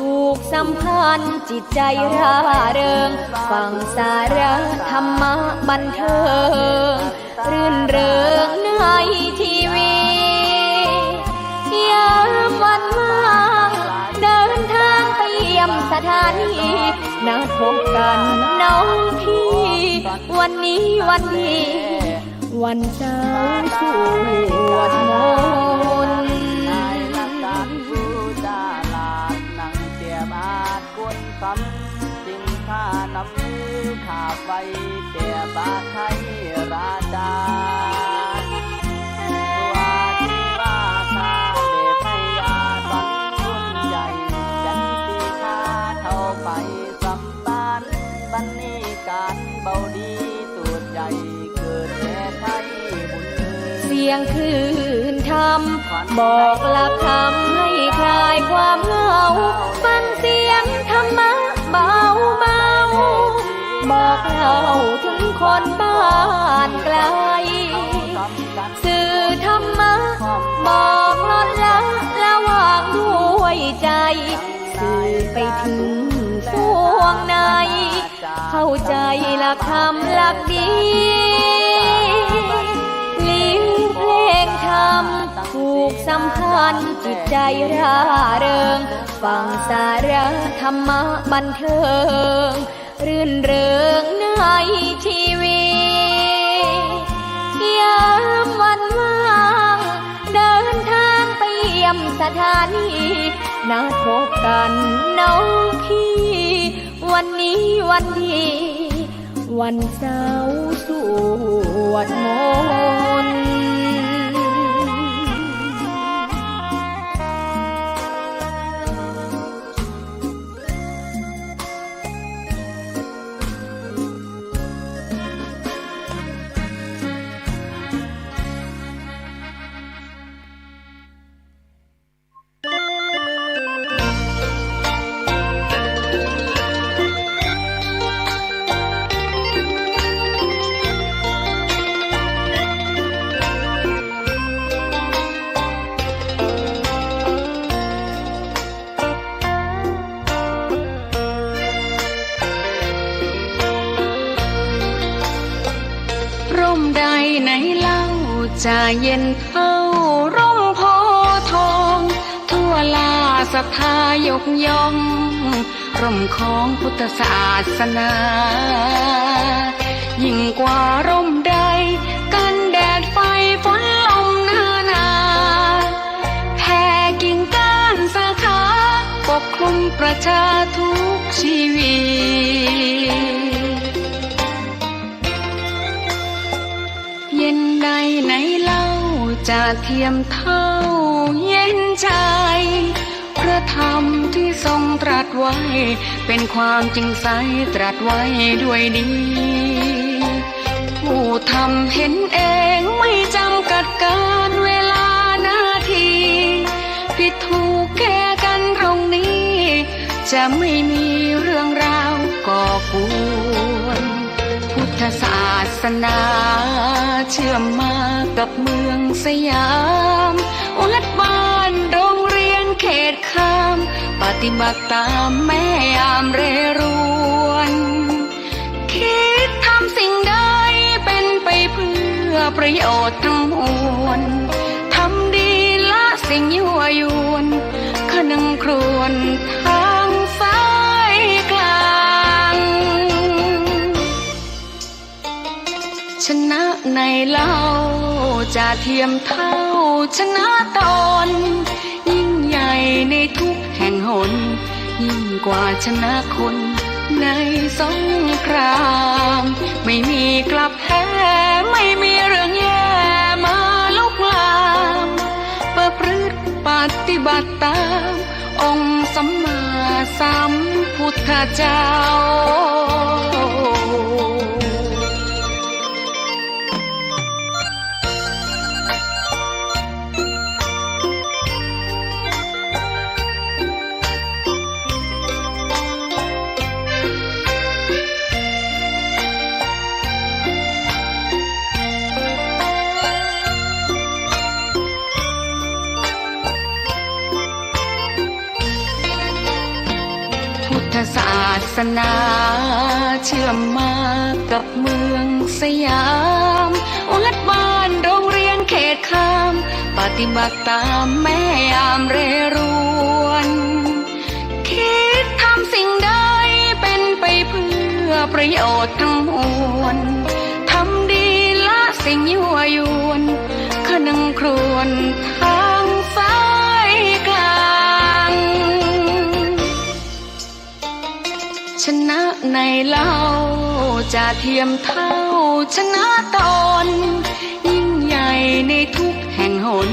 ผูกสัมพันธ์จิตใจร่าเริงฟังสาระธรรมะบันเทิงรื่นเริงในทีวียามวันว่างเดินทางไปเยี่ยมสถานีนัดพบกันน้องพี่วันนี้วันดีวันเสาร์สวดมนต์นำมือขาบไว้เตียบาไทยราชาว่าที่ว่าข้าเดชพยาตอนรุ่นใหญ่ยันตีข้าเท่าไปสัมปานบันนี้การเบาดีตูดใหญ่เกิดแก่ไทยบุญเสียงคลื่นธรรมบอกหลักธรรมให้คลายความเหงาฟังเสียงธรรมะเบาเบาบอกเล่าถึงคนบ้านไกลสื่อธรรมะบอกลดละระหว่างด้วยใจสื่อไปถึงสวงในเข้าใจหลักธรรมหลักดีลิ้วเพลงธรรมผูกสัมพันธ์จิตใจร่าเริงฟังสาระธรรมะบันเทิงรื่นเริงในทีวียามวันว่างเดินทางไปเยี่ยมสถานีนัดพบกันน้องพี่วันนี้วันดีวันเสาร์สวดมนต์ไหนเล่าจะเย็นเท่าร่มโพธิ์ทองทั่วลาศรัทธายกย่องร่มของพุทธศาสนายิ่งกว่าร่มใดกันแดดไฟฝนลมนาแผ่กิ่งก้านสาขาปกคลุมประชาทุกชีวิตเย็นใดไหนเล่าจะเทียมเท่าเย็นใจพระธรรมที่ทรงตรัสไว้เป็นความจริงใสตรัสไว้ด้วยดีผู้ทำเห็นเองไม่จำกัดการเวลานาทีผิดถูกแก้กันตรงนี้จะไม่มีเรื่องราวก่อกวนพุทธศาสนาเชื่อมมากับเมืองสยามวัดบ้านโรงเรียนเขตคามปฏิบัติตามแม่ยามเรรวนคิดทำสิ่งใดเป็นไปเพื่อประโยชน์ทั้งมวลทำดีละสิ่งยั่วยวนขนึงครวญทางสายกลางชนะในเล่าจะเทียมเท่าชนะตนยิ่งใหญ่ในทุกแห่งหนยิ่งกว่าชนะคนในสงครามไม่มีกลับแพ้ไม่มีเรื่องแย่มาลุกลามประพฤติปฏิบัติตามองค์สัมมาสัมพุทธเจ้า ธศาสนาเชื่อมมากับเมืองสยามวัดบ้านโรงเรียนเขตข้ามปฏิบัติตามแม่ยามเรรวนคิดทำสิ่งใดเป็นไปเพื่อประโยชน์ทั้งมวลทำดีละสิ่งยั่วยวนขนึงครวญทางสายกลางชนะในเล่าจะเทียมเท่าชนะตนยิ่งใหญ่ในทุกแห่งหน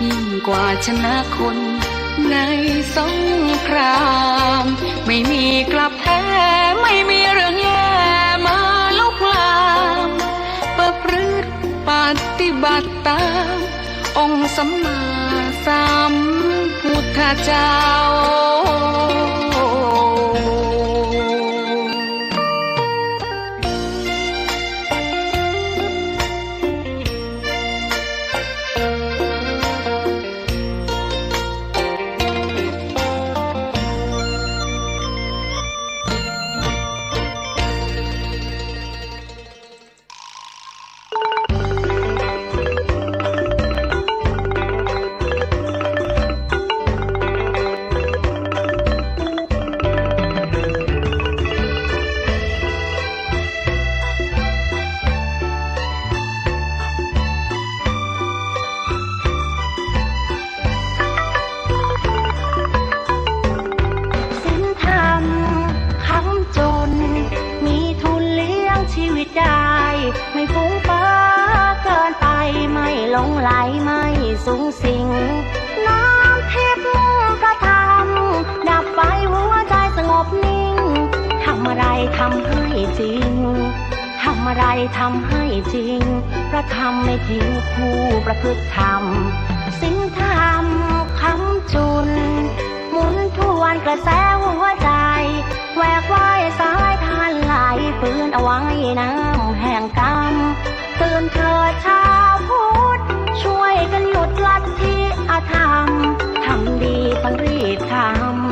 ยิ่งกว่าชนะคนในสงครามไม่มีกลับแท้ไม่มีเรื่องแย่มาลุกลามประพฤติปฏิบัติตามองค์สัมมาสัมพุทธเจ้าไม่ฟุ้งเฟ้อเกินไปไม่หลงไหลไม่สูงสิงน้ำทิพย์ประทำดับไฟหัวใจสงบนิ่งทำอะไรทำให้จริงทำอะไรทำให้จริงพระธรรมไม่ทิ้งผู้ประพฤติธรรมศีลธรรมคำจุนหมุนทวนกระแสหัวใจแหวกว่ายสายทานไหลฝืนเอาไว้น้ำแห่งกรรมตื่นเถิดชาวพุทธช่วยกันหยุดลัทธิอธรรมทำดีต้องรีบท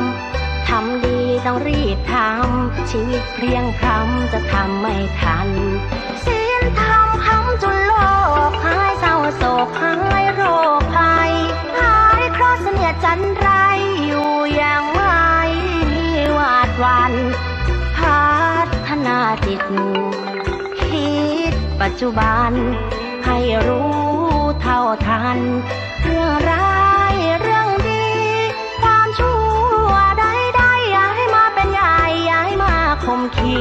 ำทำดีต้องรีบทำชีวิตเพลียงพร้ำจะทำไม่ทันศีลธรรมคำจุนโลกหายเศร้าโศกหายโรคภัยหายเคราะห์เสนียดจันไรอยู่อย่างไม่หวาดหวั่นพัฒนาจิตคิดปัจจุบันให้รู้เท่าทันเรื่องร้ายเรื่องดีความชั่วใดๆอย่าให้มาเป็นใหญ่อย่าให้มาข่มขี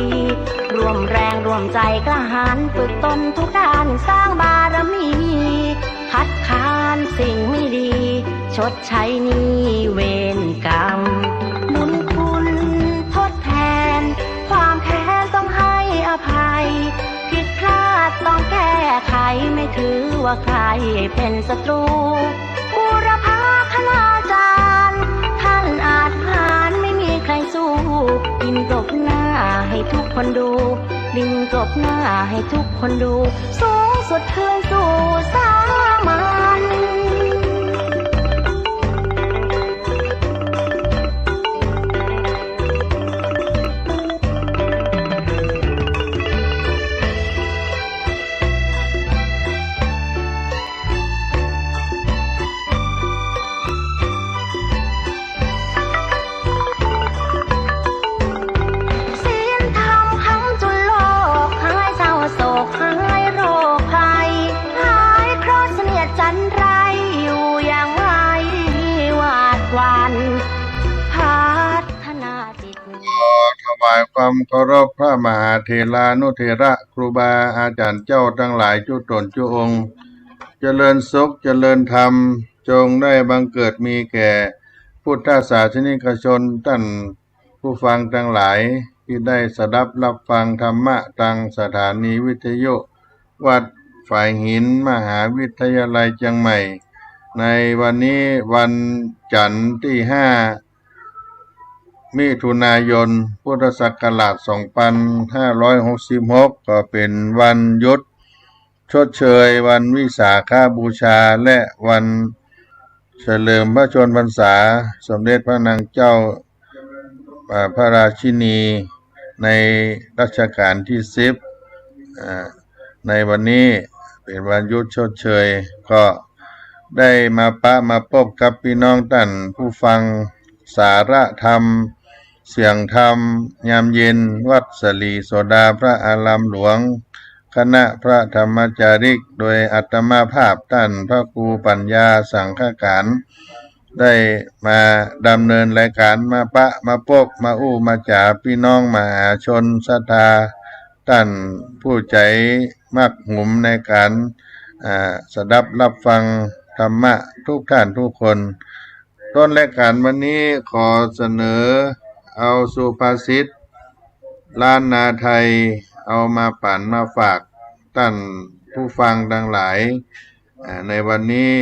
รวมแรงรวมใจกล้าหาญฝึกตนทุกด้านสร้างบารมีคัดค้านสิ่งไม่ดีชดใช้หนี้เวรกรรมบุญคุณทดแทนความแค้นต้องให้อภัยผิดพลาดต้องแก้ไขไม่ถือว่าใครเป็นศัตรูบูรพาคณาจารย์ท่านอาจผ่านไม่มีใครสู้ดินกลบหน้าให้ทุกคนดูดินกลบหน้าให้ทุกคนดูสูงสุดคืนสู่สามัญถวายความเคารพพระมหาเถรานุเถระครูบาอาจารย์เจ้าทั้งหลายจุตนจุองค์เจริญสุขเจริญธรรมจงได้บังเกิดมีแก่พุทธศาสนิกชนท่านผู้ฟังทั้งหลายที่ได้สดับรับฟังธรรมะทางสถานีวิทยุวัดฝ่ายหินมหาวิทยาลัยเชียงใหม่ในวันนี้วันจันทร์ที่5 มิถุนายนพุทธศักราช 2566 ก็เป็นวันหยุดชดเชยวันวิสาขบูชาและวันเฉลิมพระชนมพรรษาสมเด็จพระนางเจ้า พระราชินีในรัชกาลที่10ในวันนี้เป็นวันหยุดชดเชยก็ได้มาพบกับพี่น้องท่านผู้ฟังสาระธรรมเสียงธรรมยามเย็นวัดสลีโสดาพระอารามหลวงคณะพระธรรมจาริกโดยอัตมาภาพท่านพระครูปัญญาสังฆการได้มาดำเนินรายการมาพบมาอู้มาจ่าพี่น้องมหาชนศรัทธาท่านผู้ใจมักหมุมในการสดับรับฟังธรรมะทุกท่านทุกคนต้นรายการวันนี้ขอเสนอเอาสุภาษิตล้านนาไทยเอามาปั่นมาฝากท่านผู้ฟังทั้งหลายในวันนี้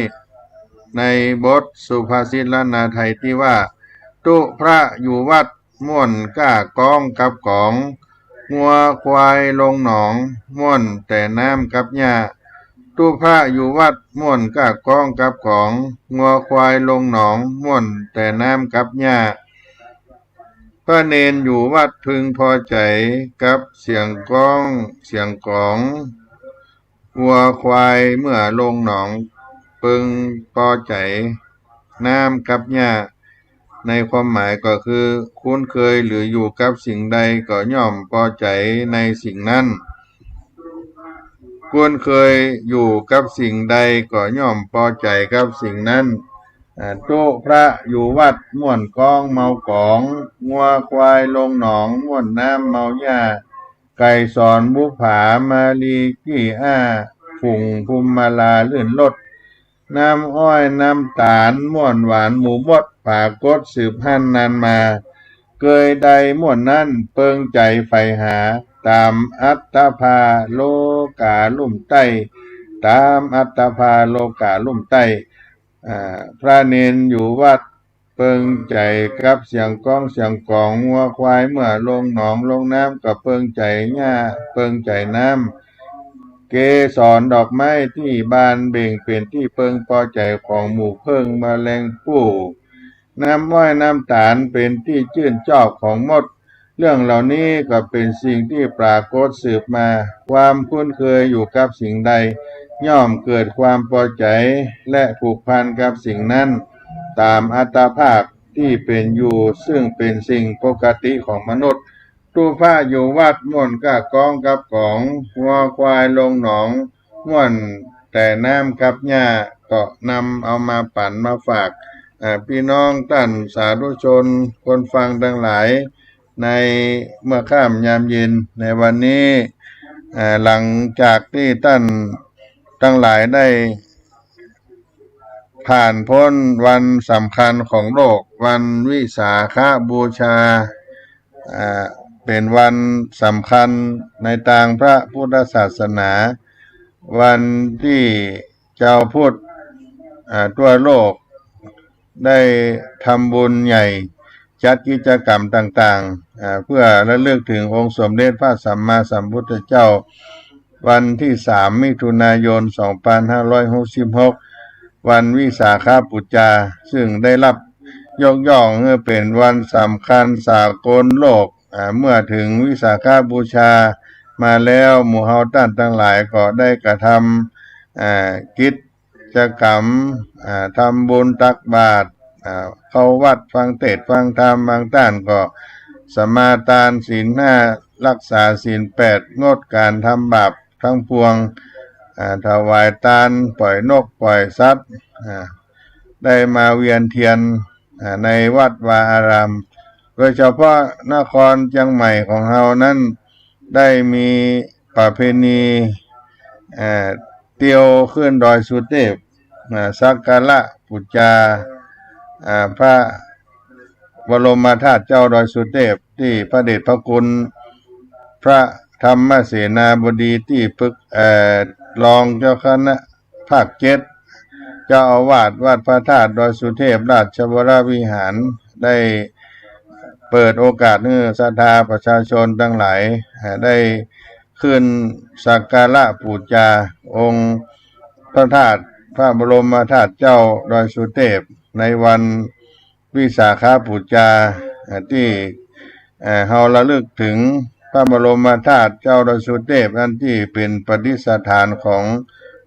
ในบทสุภาษิตล้านนาไทยที่ว่าตุพระอยู่วัดม่วนก้ากองกับของงัวควายลงหนองม่วนแต่น้ำกับหญ้าตุพระอยู่วัดม่วนก้ากองกับของงัวควายลงหนองม่วนแต่น้ำกับหญ้าพระเนนอยู่วัดพึงพอใจกับเสียงก้องเสียงกองวัวควายเมื่อลงหนองพึงพอใจน้ำกับหญ้าในความหมายก็คือคุ้นเคยหรืออยู่กับสิ่งใดก็ย่อมพอใจในสิ่งนั้นคุ้นเคยอยู่กับสิ่งใดก็ย่อมพอใจกับสิ่งนั้นตุพระอยู่วัดม่วนกองเมากองงัวควายลงหนองม่วนน้ำเมาหญ้าไก่สอนบุผามาลีกี้ฝุ่งภูมิมาลาลื่นลดน้ำอ้อยน้ำตาลม่วนหวานหมูบดป่ากดสืบพันนานมาเกยใดม่วนนั้นเปิงใจใฝ่หาตามอัตภาโลกาลุ่มใต้ตามอัตภาโลกาลุ่มใต้พระเนนอยู่วัดเปิงใจกับเสียงก้องเสียงกองงัวควายเมื่อลงหนองลงน้ำกับเปิงใจหญ้าเปิงใจน้ำเกสรดอกไม้ที่บานเบ่งเป็นที่เปิงพอใจของหมู่เพิ่งแมลงผู้น้ำอ้อยน้ำตาลเป็นที่ชื่นชอบของมดเรื่องเหล่านี้ก็เป็นสิ่งที่ปรากฏสืบมาความคุ้นเคยอยู่กับสิ่งใดย่อมเกิดความพอใจและผูกพันกับสิ่งนั้นตามอัตภาพที่เป็นอยู่ซึ่งเป็นสิ่งปกติของมนุษย์ตุพระอยู่วัดม่วนก้ากองกับของงัวควายลงหนองม่วนแต่น้ำกับหญ้าก็นำเอามาปั่นมาฝากพี่น้องท่านสาธุชนคนฟังทั้งหลายในเมื่อค่ำยามเย็นในวันนี้หลังจากที่ท่านทั้งหลายได้ผ่านพ้นวันสำคัญของโลกวันวิสาขบูชาเป็นวันสำคัญในทางพระพุทธศาสนาวันที่เจ้าพุทธทั่วโลกได้ทำบุญใหญ่จัดกิจกรรมต่างๆเพื่อระลึกถึงองค์สมเด็จพระสัมมาสัมพุทธเจ้าวันที่3 มิถุนายน 2566วันวิสาขบูชาซึ่งได้รับยกย่องให้เป็นวันสำคัญสากลโลกเมื่อถึงวิสาขบูชามาแล้วหมู่เฮาท่านทั้งหลายก็ได้กระทำกิจกรรมทำบุญตักบาตรเข้าวัดฟังเทศน์ฟังธรรมบางท่านก็สมาทานศีล 5รักษาศีล 8งดการทำบาปทั้งปวงถวายทานปล่อยนกปล่อยสัตว์ได้มาเวียนเทียนในวัดวาอารามโดยเฉพาะนครเชียงใหม่ของเรานั้นได้มีประเพณีเตียวขึ้นดอยสุเทพสักการะบูชาพระบรมธาตุเจ้าดอยสุเทพที่พระเดชพระคุณพระธรรมเสนาบดีที่ปรึกรองเจ้าคณะภาค7เจ้าอาวาสวัดพระธาตุดอยสุเทพราชวรวิหารได้เปิดโอกาสให้ศรัทธาประชาชนทั้งหลายได้ขึ้นสักการะบูชาองค์พระธาตุพระบรมธาตุเจ้าดอยสุเทพในวันวิสาขบูชาที่ เฮาระลึกถึงพระบรมธาตุเจ้าดสุเทพอันที่เป็นประดิษฐานของ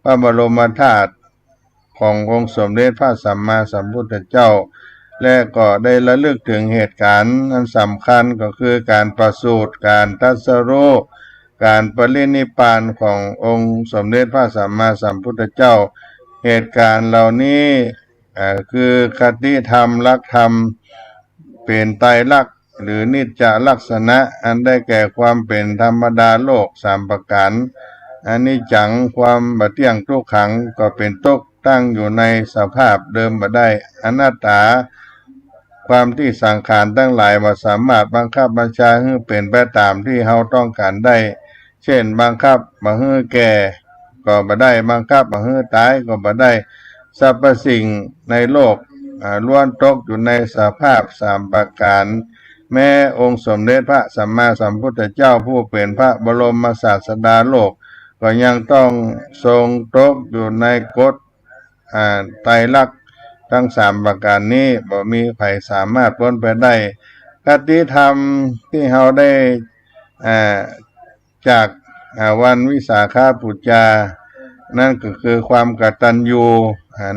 พระบรมธาตุขององค์สมเด็จพระสัมมาสัมพุทธเจ้าและก็ได้ระลึกถึงเหตุการณ์อันสำคัญก็คือการประสูติการตรัสรู้การปรินิพพานขององค์สมเด็จพระสัมมาสัมพุทธเจ้าเหตุการณ์เหล่านี้คือคติธรรมหลักธรรมเป็นไตรลักษณ์หรือนิจจลักษณะอันได้แก่ความเป็นธรรมดาโลกสามประการอนิจจังความบ่เที่ยงทุกขังก็เป็นทุกข์ตั้งอยู่ในสภาพเดิมบ่ได้อนัตตาความที่สังขารทั้งหลายบ่สามารถบังคับบัญชาให้เป็นไปตามที่เฮาต้องการได้เช่นบังคับบ่ให้แก่ก็บ่ได้บังคับบ่ให้ตายก็บ่ได้สรรพสิ่งในโลกล้วนตกอยู่ในสภาพสามประการแม้องค์สมเด็จพระสัมมาสัมพุทธเจ้าผู้เป็นพระบรมศาสดาโลกก็ยังต้องทรงตกอยู่ในกฎไตรลักษณ์ทั้งสามประการนี้บ่มีใครสามารถพ้นไปได้คติธรรมที่เราได้จากวันวิสาขบูชานั่นก็คือความกตัญญู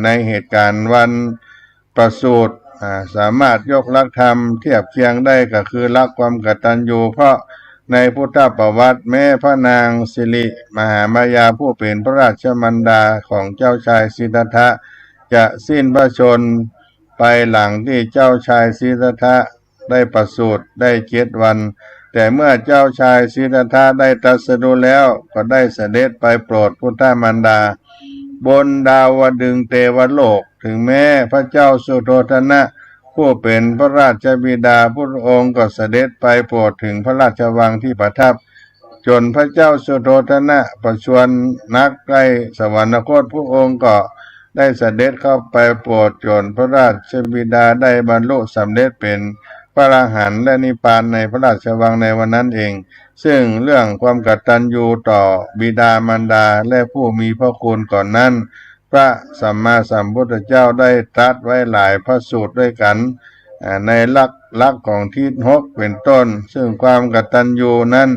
ในเหตุการณ์วันประสูติสามารถยกหลักธรรมเทียบเคียงได้ก็คือหลักความกตัญญูเพราะในพุทธประวัติแม้พระนางสิริมหามายาผู้เป็นพระราชมารดาของเจ้าชายสิทธัตถะจะสิ้นพระชนม์ไปหลังที่เจ้าชายสิทธัตถะได้ประสูติได้7 วันแต่เมื่อเจ้าชายสิทธัตถะได้ตรัสรู้แล้วก็ได้เสด็จไปโปรดพุทธมารดาบนดาวดึงส์เทวโลกถึงแม้พระเจ้าสุโธทนะผู้เป็นพระราชบิดาพระองค์ก็เสด็จไปโปรดถึงพระราชวังที่ประทับจนพระเจ้าสุโธทนะประชวรนักใกล้สวรรคตพระองค์ก็ได้เสด็จเข้าไปโปรดจนพระราชบิดาได้บรรลุสำเร็จเป็นพระอรหันต์และนิพพานในพระราชวังในวันนั้นเองซึ่งเรื่องความกตัญญูต่อบิดามารดาและผู้มีพระคุณก่อนนั้นพระสัมมาสัมพุทธเจ้าได้ตรัสไว้หลายพระสูตรด้วยกันในหลักของทิศ6เป็นต้นซึ่งความกตัญญูนั้น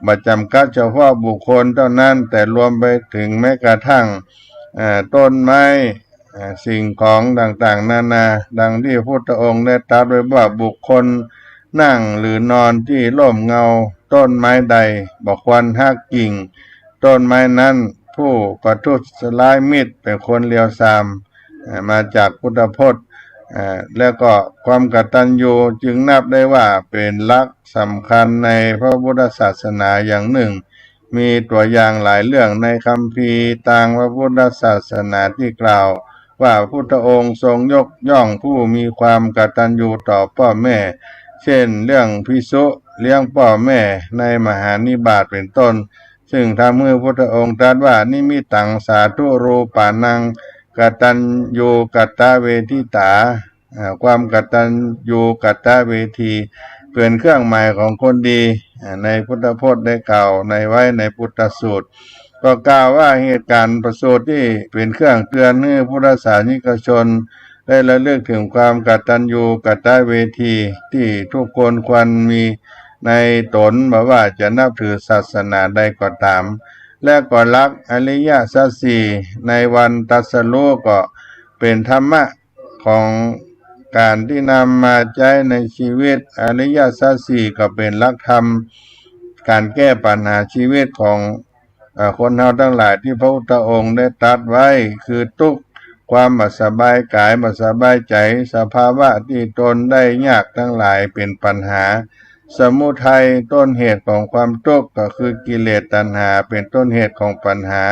บ่จำกัดเฉพาะบุคคลเท่านั้นแต่รวมไปถึงแม้กระทั่งต้นไม้สิ่งของต่างๆนานาดังที่พระพุทธองค์ได้ตรัสไว้ว่าบุคคลนั่งหรือนอนที่ร่มเงาต้นไม้ใดบ่ควรหักกิ่งต้นไม้นั้นผู้ประทุษร้ายมิตรเป็นคนเลวทรามมาจากพุทธพจน์แล้วก็ความกตัญญูจึงนับได้ว่าเป็นหลักสำคัญในพระพุทธศาสนาอย่างหนึ่งมีตัวอย่างหลายเรื่องในคัมภีร์ต่างพระพุทธศาสนาที่กล่าวว่าพระพุทธองค์ทรงยกย่องผู้มีความกตัญญูต่อพ่อแม่เช่นเรื่องภิกษุเลี้ยงพ่อแม่ในมหานิบาตเป็นต้นซึ่งทำให้พระพุทธองค์ตรัสว่านิมิตังสาธุรูปานังกตัญญูกตเวทิตาความกตัญญูกตเวทีเป็นเครื่องหมายของคนดีในพุทธพจน์ได้กล่าวในไว้ในพุทธสูตรก็กล่าวว่าเหตุการณ์ประสูติที่เป็นเครื่องเตือนให้พุทธศาสนิกชนได้ระลึกถึงความกตัญญูกตเวทีที่ทุกคนควรมีในตนบ่ว่าจะนับถือศาสนาใดก็ตามและก็รักอริยสัจสี่ในวันตรัสรู้ก็เป็นธรรมะของการที่นำมาใช้ในชีวิตอริยสัจสี่ก็เป็นหลักธรรมการแก้ปัญหาชีวิตของคนเราทั้งหลายที่พระพุทธองค์ได้ตรัสไว้คือทุกข์ความไม่สบายกายไม่สบายใจสภาวะที่ตนได้ยากทั้งหลายเป็นปัญหาสมุทัยต้นเหตุของความทุกข์ก็คือกิเลสตัณหาเป็นต้นเหตุของปัญหา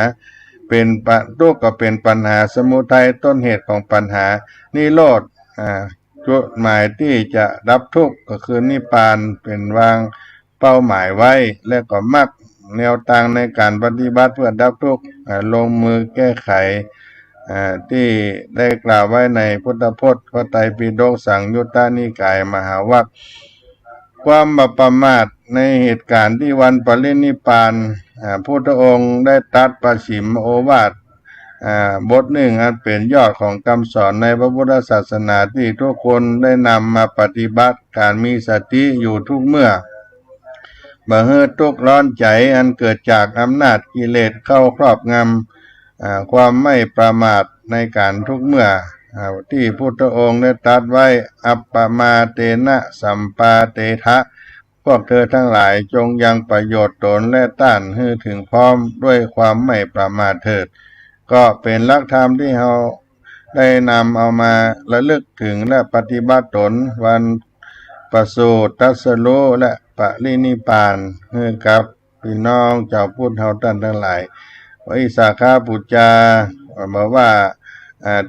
เป็นทุกข์ก็เป็นปัญหาสมุทัยต้นเหตุของปัญหานิโรธจุดหมายที่จะดับทุกข์ก็คือนิพพานเป็นวางเป้าหมายไว้และก็มรรคแนวทางในการปฏิบัติเพื่อดับทุกข์ลงมือแก้ไขที่ได้กล่าวไว้ในพุทธพจน์พระไตรปิฎกสังยุตตนิกายมหาวรรคความประมาทในเหตุการณ์ที่วันปรินิพพานพุทธองค์ได้ตรัสประฉิมโอวาท บทหนึ่งอันเป็นยอดของคำสอนในพระพุทธศาสนาที่ทุกคนได้นำมาปฏิบัติการมีสติอยู่ทุกเมื่อบ่ให้ทุกข์ร้อนใจอันเกิดจากอำนาจกิเลสเข้าครอบงำความไม่ประมาทในการทุกเมื่อที่พุทธองค์ได้ตรัสไว้อัปปมาเตนะสัมปาเตทะพวกเธอทั้งหลายจงยังประโยชน์ตนและต้านให้ถึงพร้อมด้วยความไม่ประมาทเถิดก็เป็นหลักธรรมที่เราได้นำเอามาระลึกถึงและปฏิบัติตนวันประสูติตรัสรู้และปรินิพพานให้กับพี่น้องเจ้าพุทธเฮาท่านทั้งหลายวิสาขาบูชาเมื่อว่า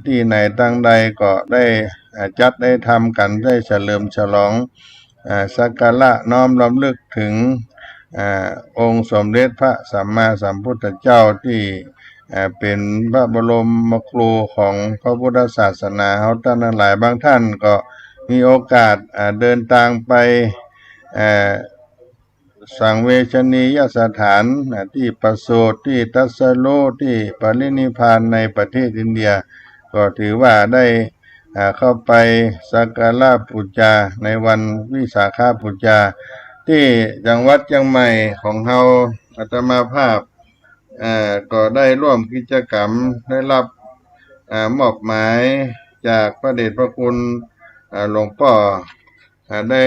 ที่ไหนตั้งใดก็ได้จัดได้ทำกันได้เฉลิมฉลองสักการะน้อมรำลึกถึงองค์สมเด็จพระสัมมาสัมพุทธเจ้าที่เป็นพระบรมครูของพระพุทธศาสนาเฮาท่านทั้งหลายบางท่านก็มีโอกาสเดินทางไปสังเวชนียสถานที่ประสูติที่ตรัสรู้ที่ปรินิพพานในประเทศอินเดียก็ถือว่าได้เข้าไปสักการะบูชาในวันวิสาขบูชาที่จังหวัดเชียงใหม่ของเฮาอาตมาภาพก็ได้ร่วมกิจกรรมได้รับมอบหมายจากพระเดชพระคุณหลวงพ่อได้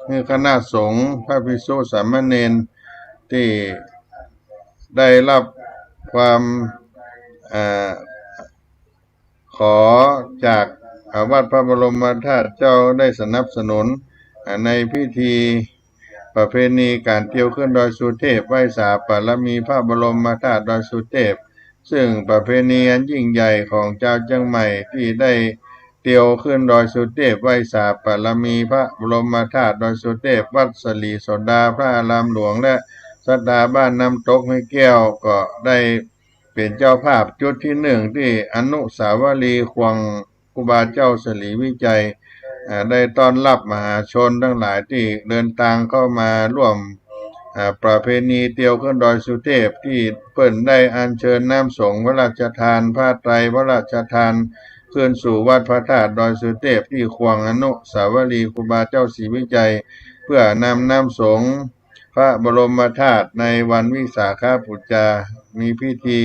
ให้คณะสงฆ์พระภิกษุสามเณรที่ได้รับความขอจากวัดพระบรมธาตุเจ้าได้สนับสนุนในพิธีประเพณีการเที่ยวขึ้นดอยสุเทพไหว้สาปารมีพระบรมธาตุดอยสุเทพซึ่งประเพณีอันยิ่งใหญ่ของชาวเชียงใหม่ที่ได้เที่ยวขึ้นดอยสุเทพไหว้สาปารมีพระบรมธาตุดอยสุเทพวัดสลีโสดาพระอารามหลวงและสัตดาบ้านน้ำตกห้วยแก้วก็ได้เป็นเจ้าภาพจุดที่หนึ่งที่อนุสาวรีย์ควงครูบาเจ้าสลีวิจัยได้ต้อนรับมหาชนทั้งหลายที่เดินทางเข้ามาร่วมประเพณีเที่ยวขึ้นดอยสุเทพที่เพิ่นได้อัญเชิญน้ำสงฆ์พระราชทานผ้าไตรพระราชทานขึ้นสู่วัดพระธาตุดอยสุเทพที่ควงอนุสาวรีย์ครูบาเจ้าศรีวิจัยเพื่อนำน้ำสงฆ์พระบรมธาตุในวันวิสาขบูชามีพิธี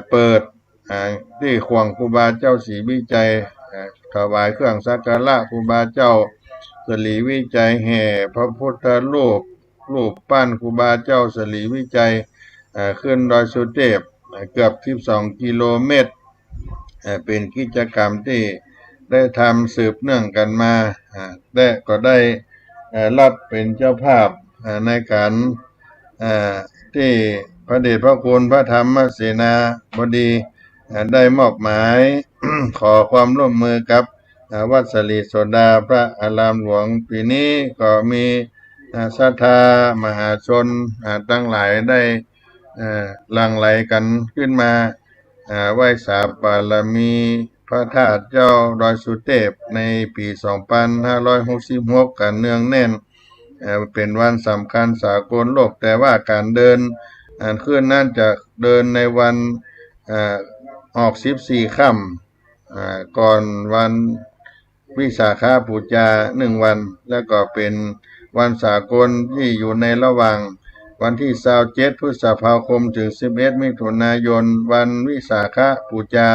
เปิดที่ควงครูบาเจ้าศรีวิจัยถวายเครื่องสักการะครูบาเจ้าศรีวิจัยแห่พระพุทธรูปปั้นครูบาเจ้าศรีวิจัยขึ้นดอยสุเทพเกือบ12กิโลเมตรเป็นกิจกรรมที่ได้ทำสืบเนื่องกันมาและก็ได้รับเป็นเจ้าภาพในการที่พระเดชพระคุณพระธรรมเสนาบดีได้มอบหมาย ขอความร่วมมือกับวัดสลีโสดาพระอารามหลวงปีนี้ก็มีศรัทธามหาชนทั้งหลายได้หลั่งไหลกันขึ้นมาไหว้สาปารมีพระธาตุเจ้าดอยสุเทพในปี2566กันเนืองแน่นเป็นวันสำคัญสากลโลกแต่ว่าการเดินขึ้นนั้นจะเดินในวันออก14ค่ำก่อนวันวิสาขบูชา1วันแล้วก็เป็นวันสากลที่อยู่ในระหว่างวันที่27พฤษภาคมถึง11มิถุนายนวันวิสาขบูชา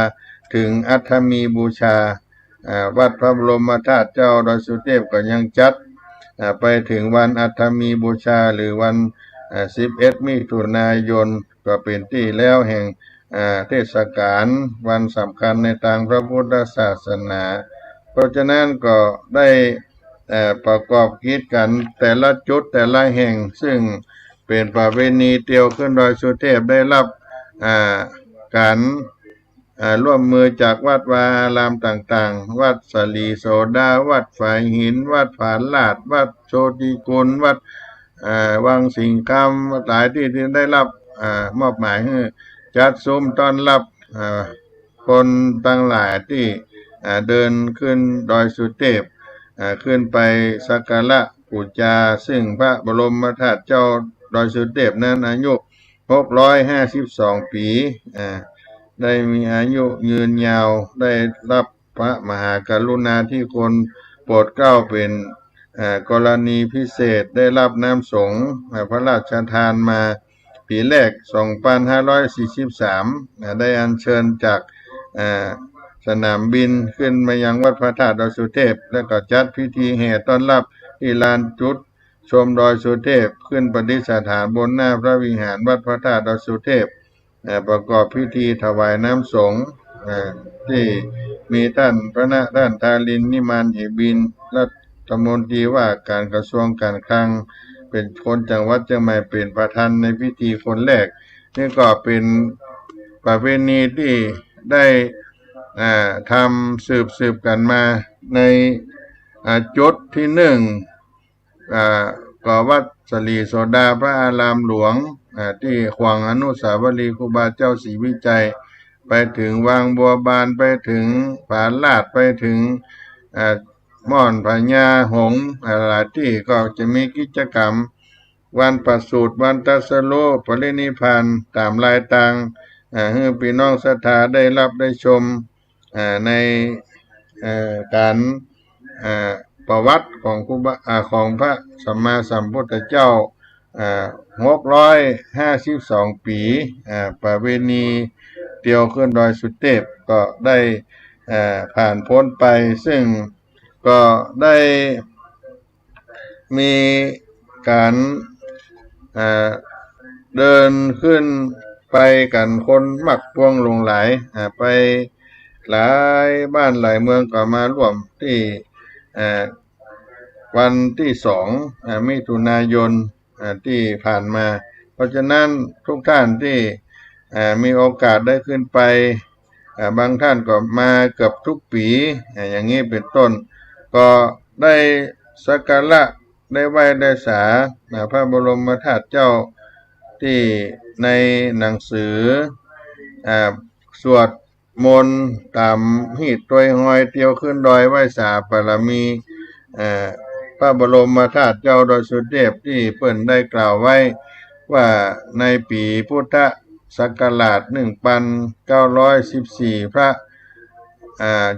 ถึงอัฐมีบูชาวัดพระบรมธาตุเจ้าดอยสุเทพก็ยังจัดไปถึงวันอัฐมีบูชาหรือวัน11มิถุนายนก็เป็นที่แล้วแห่งเทศกาลวันสำคัญในทางพระพุทธศาสนาเพราะฉะนั้นก็ได้ประกอบกิจกันแต่ละจุดแต่ละแห่งซึ่งเป็นประเพณีเที่ยวขึ้นดอยสุเทพได้รับการร่วมมือจากวัดวาอารามต่างๆวัดสลีโสดาวัดฝายหินวัดผาลาดวัดโชติกุลวัดวังสิงคำหลายที่ได้รับมอบหมายให้จัดซุ้มต้อนรับคนต่างหลายที่เดินขึ้นดอยสุเทพขึ้นไปสักการะบูชาซึ่งพระบรมธาตุเจ้าดอยสุเทพนั้นอายุ652 ปี ได้มีอายุยืนยาวได้รับพระมหากรุณาธิคุณโปรดเกล้าเป็นกรณีพิเศษได้รับน้ำสงฆ์พระราชทานมาปีแรก2543ได้อัญเชิญจากสนามบินขึ้นมายังวัดพระธาตุดอยสุเทพแล้วก็จัดพิธีแห่ต้อนรับที่ลานจุดชมดอยสุเทพขึ้นประดิษฐานบนหน้าพระวิหารวัดพระธาตุดอยสุเทพประกอบพิธีถวายน้ำสงฆ์ที่มีท่านพระณด้านทารินนิมานเหบินรัฐมนตรีว่าการกระทรวงการคลังเป็นคนจังหวัดเชียงใหม่เป็นประธานในพิธีคนแรกนี่ก็เป็นประเพณีที่ได้ทำสืบกันมาในจุดที่หนึ่งก็วัดสลีโสดาพระอารามหลวงที่ขวางอนุสาวรีย์ครูบาเจ้าศรีวิจัยไปถึงวังบัวบานไปถึงผาลาดไปถึงม่อนพญาหงส์หลายที่ก็จะมีกิจกรรมวันประสูติวันตรัสรู้ปรินิพพานตามลายต่างให้พี่น้องศรัทธาได้รับได้ชมในการประวัติของของพระสัมมาสัมพุทธเจ้า652 ปีประเวณีเตียวขึ้นดอยสุเทพก็ได้ผ่านพ้นไปซึ่งก็ได้มีการเดินขึ้นไปกันคนมักพวงหลงไหลไปหลายบ้านหลายเมืองก็มาร่วมที่วันที่2มิถุนายนที่ผ่านมาเพราะฉะนั้นทุกท่านที่มีโอกาสได้ขึ้นไปบางท่านก็มาเกือบทุกปีอย่างนี้เป็นต้นก็ได้สักการะได้ไหว้ได้สาพระบรมธาตุเจ้าที่ในหนังสือสวดมนต์ตามหีดตัวหอยเตียวขึ้นดอยไหว้สาบารมีพระบรมธาตุเจ้าดอยสุเทพที่เพิ่นได้กล่าวไว้ว่าในปีพุทธศักราช1914พระ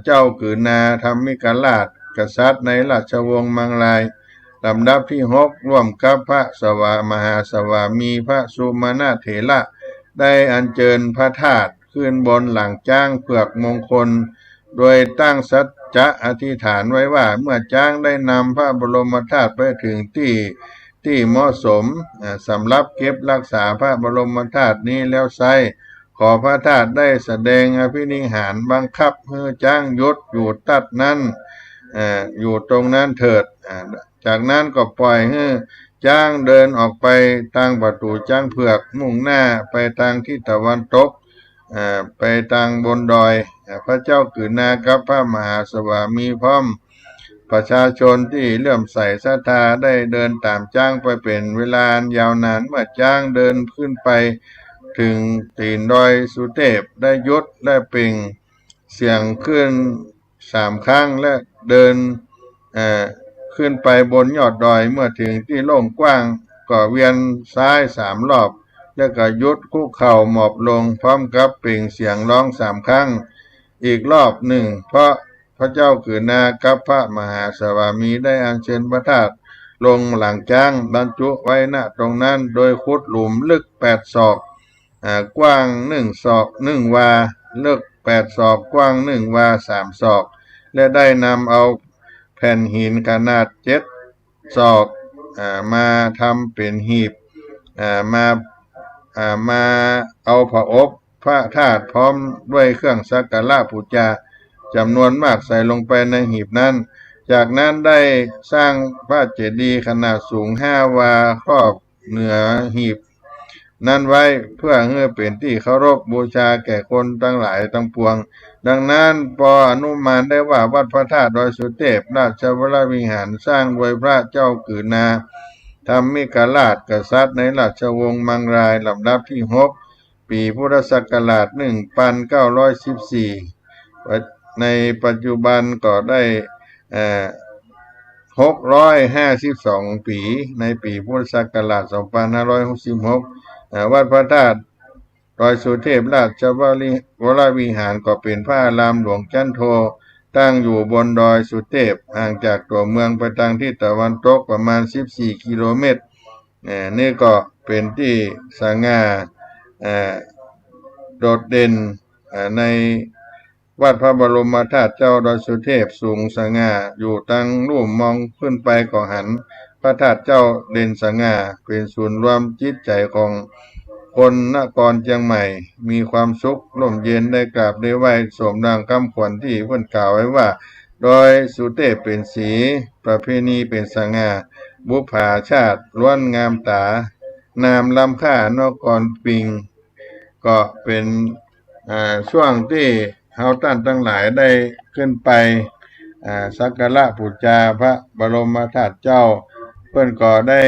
เจ้ากือนาธรรมิกราชกษัตริย์ในราชวงศ์มังลายลำดับที่6ร่วมกับพระมหาสวามีพระสุมาณเถระได้อัญเชิญพระธาตุขึ้นบนหลังจ้างเผือกมงคลโดยตั้งสัจจะอธิษฐานไว้ว่าเมื่อจ้างได้นำพระบรมธาตุไปถึงที่เหมาะสมสำหรับเก็บรักษาพระบรมธาตุนี้แล้วไซขอพระธาตุได้แสดงอภินิหารบังคับให้จ้างยศอยู่ตัดนั้นอยู่ตรงนั้นเถิดจากนั้นก็ปล่อยให้จ้างเดินออกไปทางประตูจ้างเผือกมุ่งหน้าไปทางทิศตะวันตกไปทางบนดอยพระเจ้ากือนากับพระมหาสวามีพร้อมประชาชนที่เลื่อมใสศรัทธาได้เดินตามจ้างไปเป็นเวลายาวนานเมื่อจ้างเดินขึ้นไปถึงตีนดอยสุเทพได้ยศและเปล่งเสียงขึ้น3 ครั้งและเดินขึ้นไปบนยอดดอยเมื่อถึงที่โล่งกว้างก็เวียนซ้าย3 รอบแล้วก็ยุดคุกเข่าหมอบลงพร้อมกับเปล่งเสียงร้อง3 ครั้งอีกรอบหนึ่งเพราะพระเจ้ากือนากับพระมหาสวามีได้อัญเชิญพระธาตุลงหลังจ้างบรรจุไว้ณตรงนั้นโดยขุดหลุมลึก8 ศอกกว้าง1 ศอก1 วาลึก8 ศอกกว้าง1 วา3 ศอกและได้นำเอาแผ่นหินขนาด7 ศอกมาทำเป็นหีบมาเอาผอบพระธาตุพร้อมด้วยเครื่องสักการะบูชาจำนวนมากใส่ลงไปในหีบนั้นจากนั้นได้สร้างพระเจดีย์ขนาดสูง5 วาครอบเหนือหีบนั้นไว้เพื่อให้เป็นที่เคารพบูชาแก่คนทั้งหลายทั้งปวงดังนั้นปออนุมานได้ว่าวัดพระธาตุดอยสุเทพราชวรวิหารสร้างโดยพระเจ้ากือนาธรรมิกราชกษัตริย์ในราชวงศ์มังรายลำดับที่6ปีพุทธศักราช1914ในปัจจุบันก็ได้652 ปีในปีพุทธศักราช2566วัดพระธาตุ ดอยสุเทพราชวรวิหารก็เป็นพระอารามหลวงจันโทตั้งอยู่บนดอยสุเทพห่างจากตัวเมืองไปทางทิศตะวันตกประมาณ14กิโลเมตรนี่ก็เป็นที่สง่าโดดเด่นในวัดพระบรมธาตุเจ้าดอยสุเทพสูงสง่าอยู่ตั้งรูปมองขึ้นไปก็หันพระธาตุเจ้าเด่นสง่าเป็นศูนย์รวมจิตใจของคนนครเชียงใหม่มีความสุขร่มเย็นได้กราบได้ไหว้สมดังคำขวัญที่เพิ่นกล่าวไว้ว่าดอยสุเทพเป็นสีประเพณีเป็นสง่าบุพาชาติล้วนงามตานามล้ำค่านครปิงก็เป็นช่วงที่เฮาท่านทั้งหลายได้ขึ้นไปสักการะบูชาพระบรมธาตุเจ้าเพิ่นก็ได้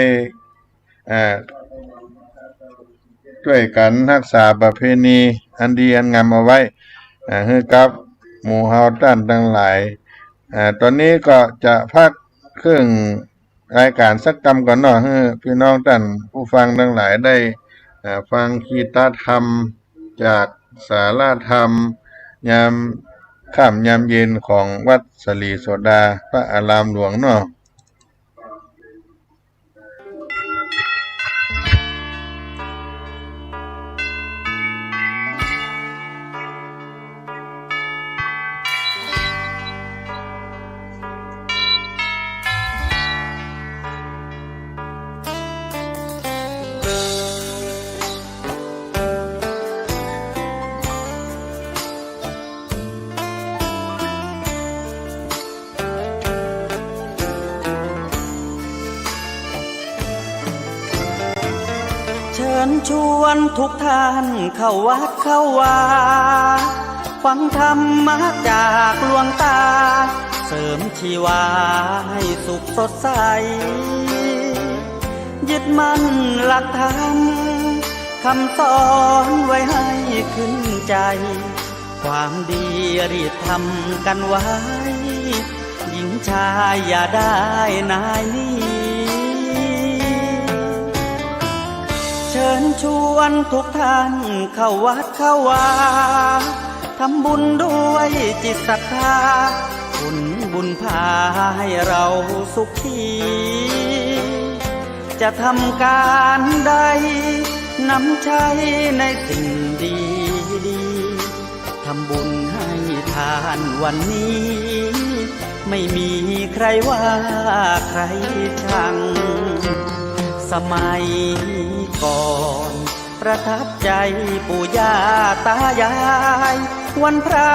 ช่วยกันรักษาประเพณีอันดีอันงามเอาไว้ให้กับหมู่เฮาท่านทั้งหลายตอนนี้ก็จะพักครึ่งรายการสักกรรมก่อนเนาะให้พี่น้องท่านผู้ฟังทั้งหลายได้ฟังคีตธรรมจากสาราธรรมยามค่ำยามเย็นของวัดสลีโสดาพระอารามหลวงเนาะเชิญชวนทุกท่านเข้าวัดเข้าวาฟังธรรมะจากหลวงตาเสริมชีวาให้สุขสดใสยึดมั่นหลักธรรมคำสอนไว้ให้ขึ้นใจความดีรีบทำกันไว้หญิงชายอย่าได้นายนี้เชิญชวนทุกท่านเข้าวัดเข้าวาทำบุญด้วยจิตศรัทธาบุญพาให้เราสุขีจะทำการใดนำใช้ในสิ่งดีทำบุญให้ทานวันนี้ไม่มีใครว่าใครชังสมัยก่อนประทับใจปู่ย่าตายายวันพระ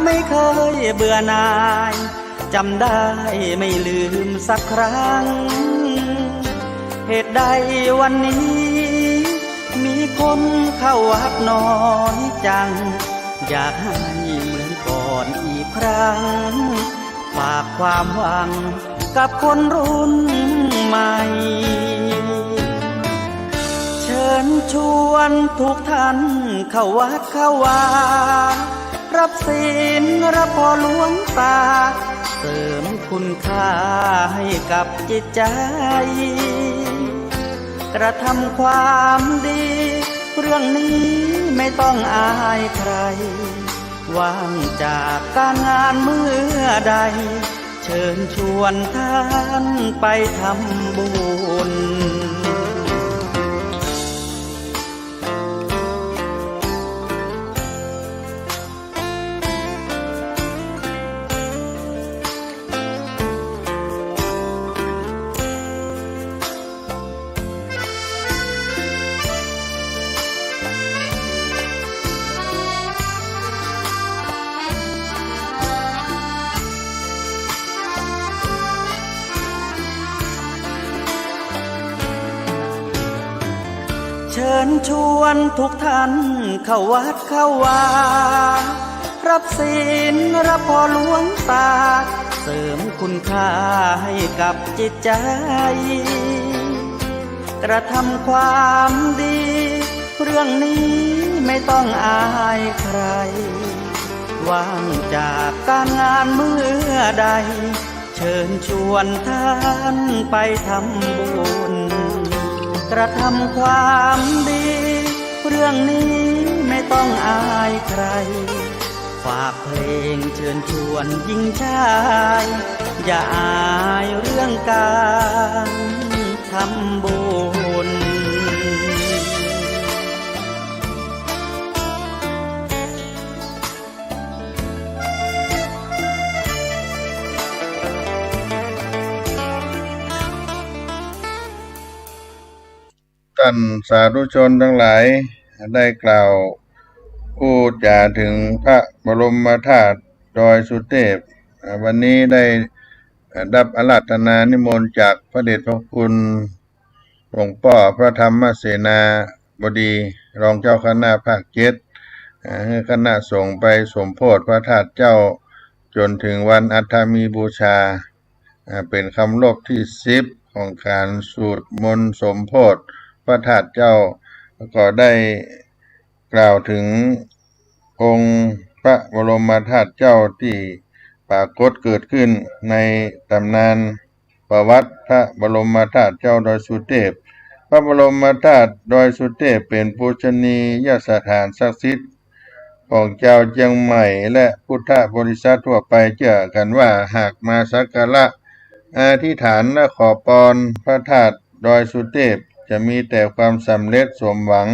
ไม่เคยเบื่อหน่ายจำได้ไม่ลืมสักครั้งเหตุใดวันนี้มีคนเข้าวัดน้อยจังอยากให้เหมือนก่อนอีกครั้งฝากความหวังกับคนรุ่นใหม่เชิญชวนทุกท่านเข้าวัดเข้าวารับศีลรับพรหลวงตาเสริมคุณค่าให้กับจิตใจกระทำความดีเรื่องนี้ไม่ต้องอายใครว่างจากการงานเมื่อใดเชิญชวนท่านไปทำบุญเชิญชวนทุกท่านเข้าวัดเข้าวารับศีลรับพรหลวงตาเสริมคุณค่าให้กับจิตใจกระทำความดีเรื่องนี้ไม่ต้องอายใครว่างจากการงานเมื่อใดเชิญชวนท่านไปทำบุญกระทำความดีเรื่องนี้ ต้องอายใครฝากเพลงเชิญชวนหญิงชายอย่าอายเรื่องการทำบุญ ท่านสาธุชนทั้งหลายได้กล่าวพูดจาถึงพระบรมธาตุดอยสุเทพวันนี้ได้รับอาราธนานิมนต์จากพระเดชพระคุณหลวงพ่อพระธรรมเสนาบดีรองเจ้าคณะภาค7ให้คณะสงฆ์ไปสมโภชพระธาตุเจ้าจนถึงวันอัฐมีบูชาเป็นคำรบที่10ของการสวดมนต์สมโภชพระธาตุเจ้าก็ได้กล่าวถึงองค์พระบรมธาตุเจ้าที่ปรากฏเกิดขึ้นในตำนานประวัติพระบรมธาตุเจ้าดอยสุเทพพระบรมธาตุดอยสุเทพเป็นปูชนียสถานศักดิ์สิทธิ์ของเจ้าเจียงใหม่และพุทธบริษัททั่วไปเชื่อกันว่าหากมาสักการะอธิษฐานและขอพรพระธาตุดอยสุเทพจะมีแต่ความสำเร็จสมหวัง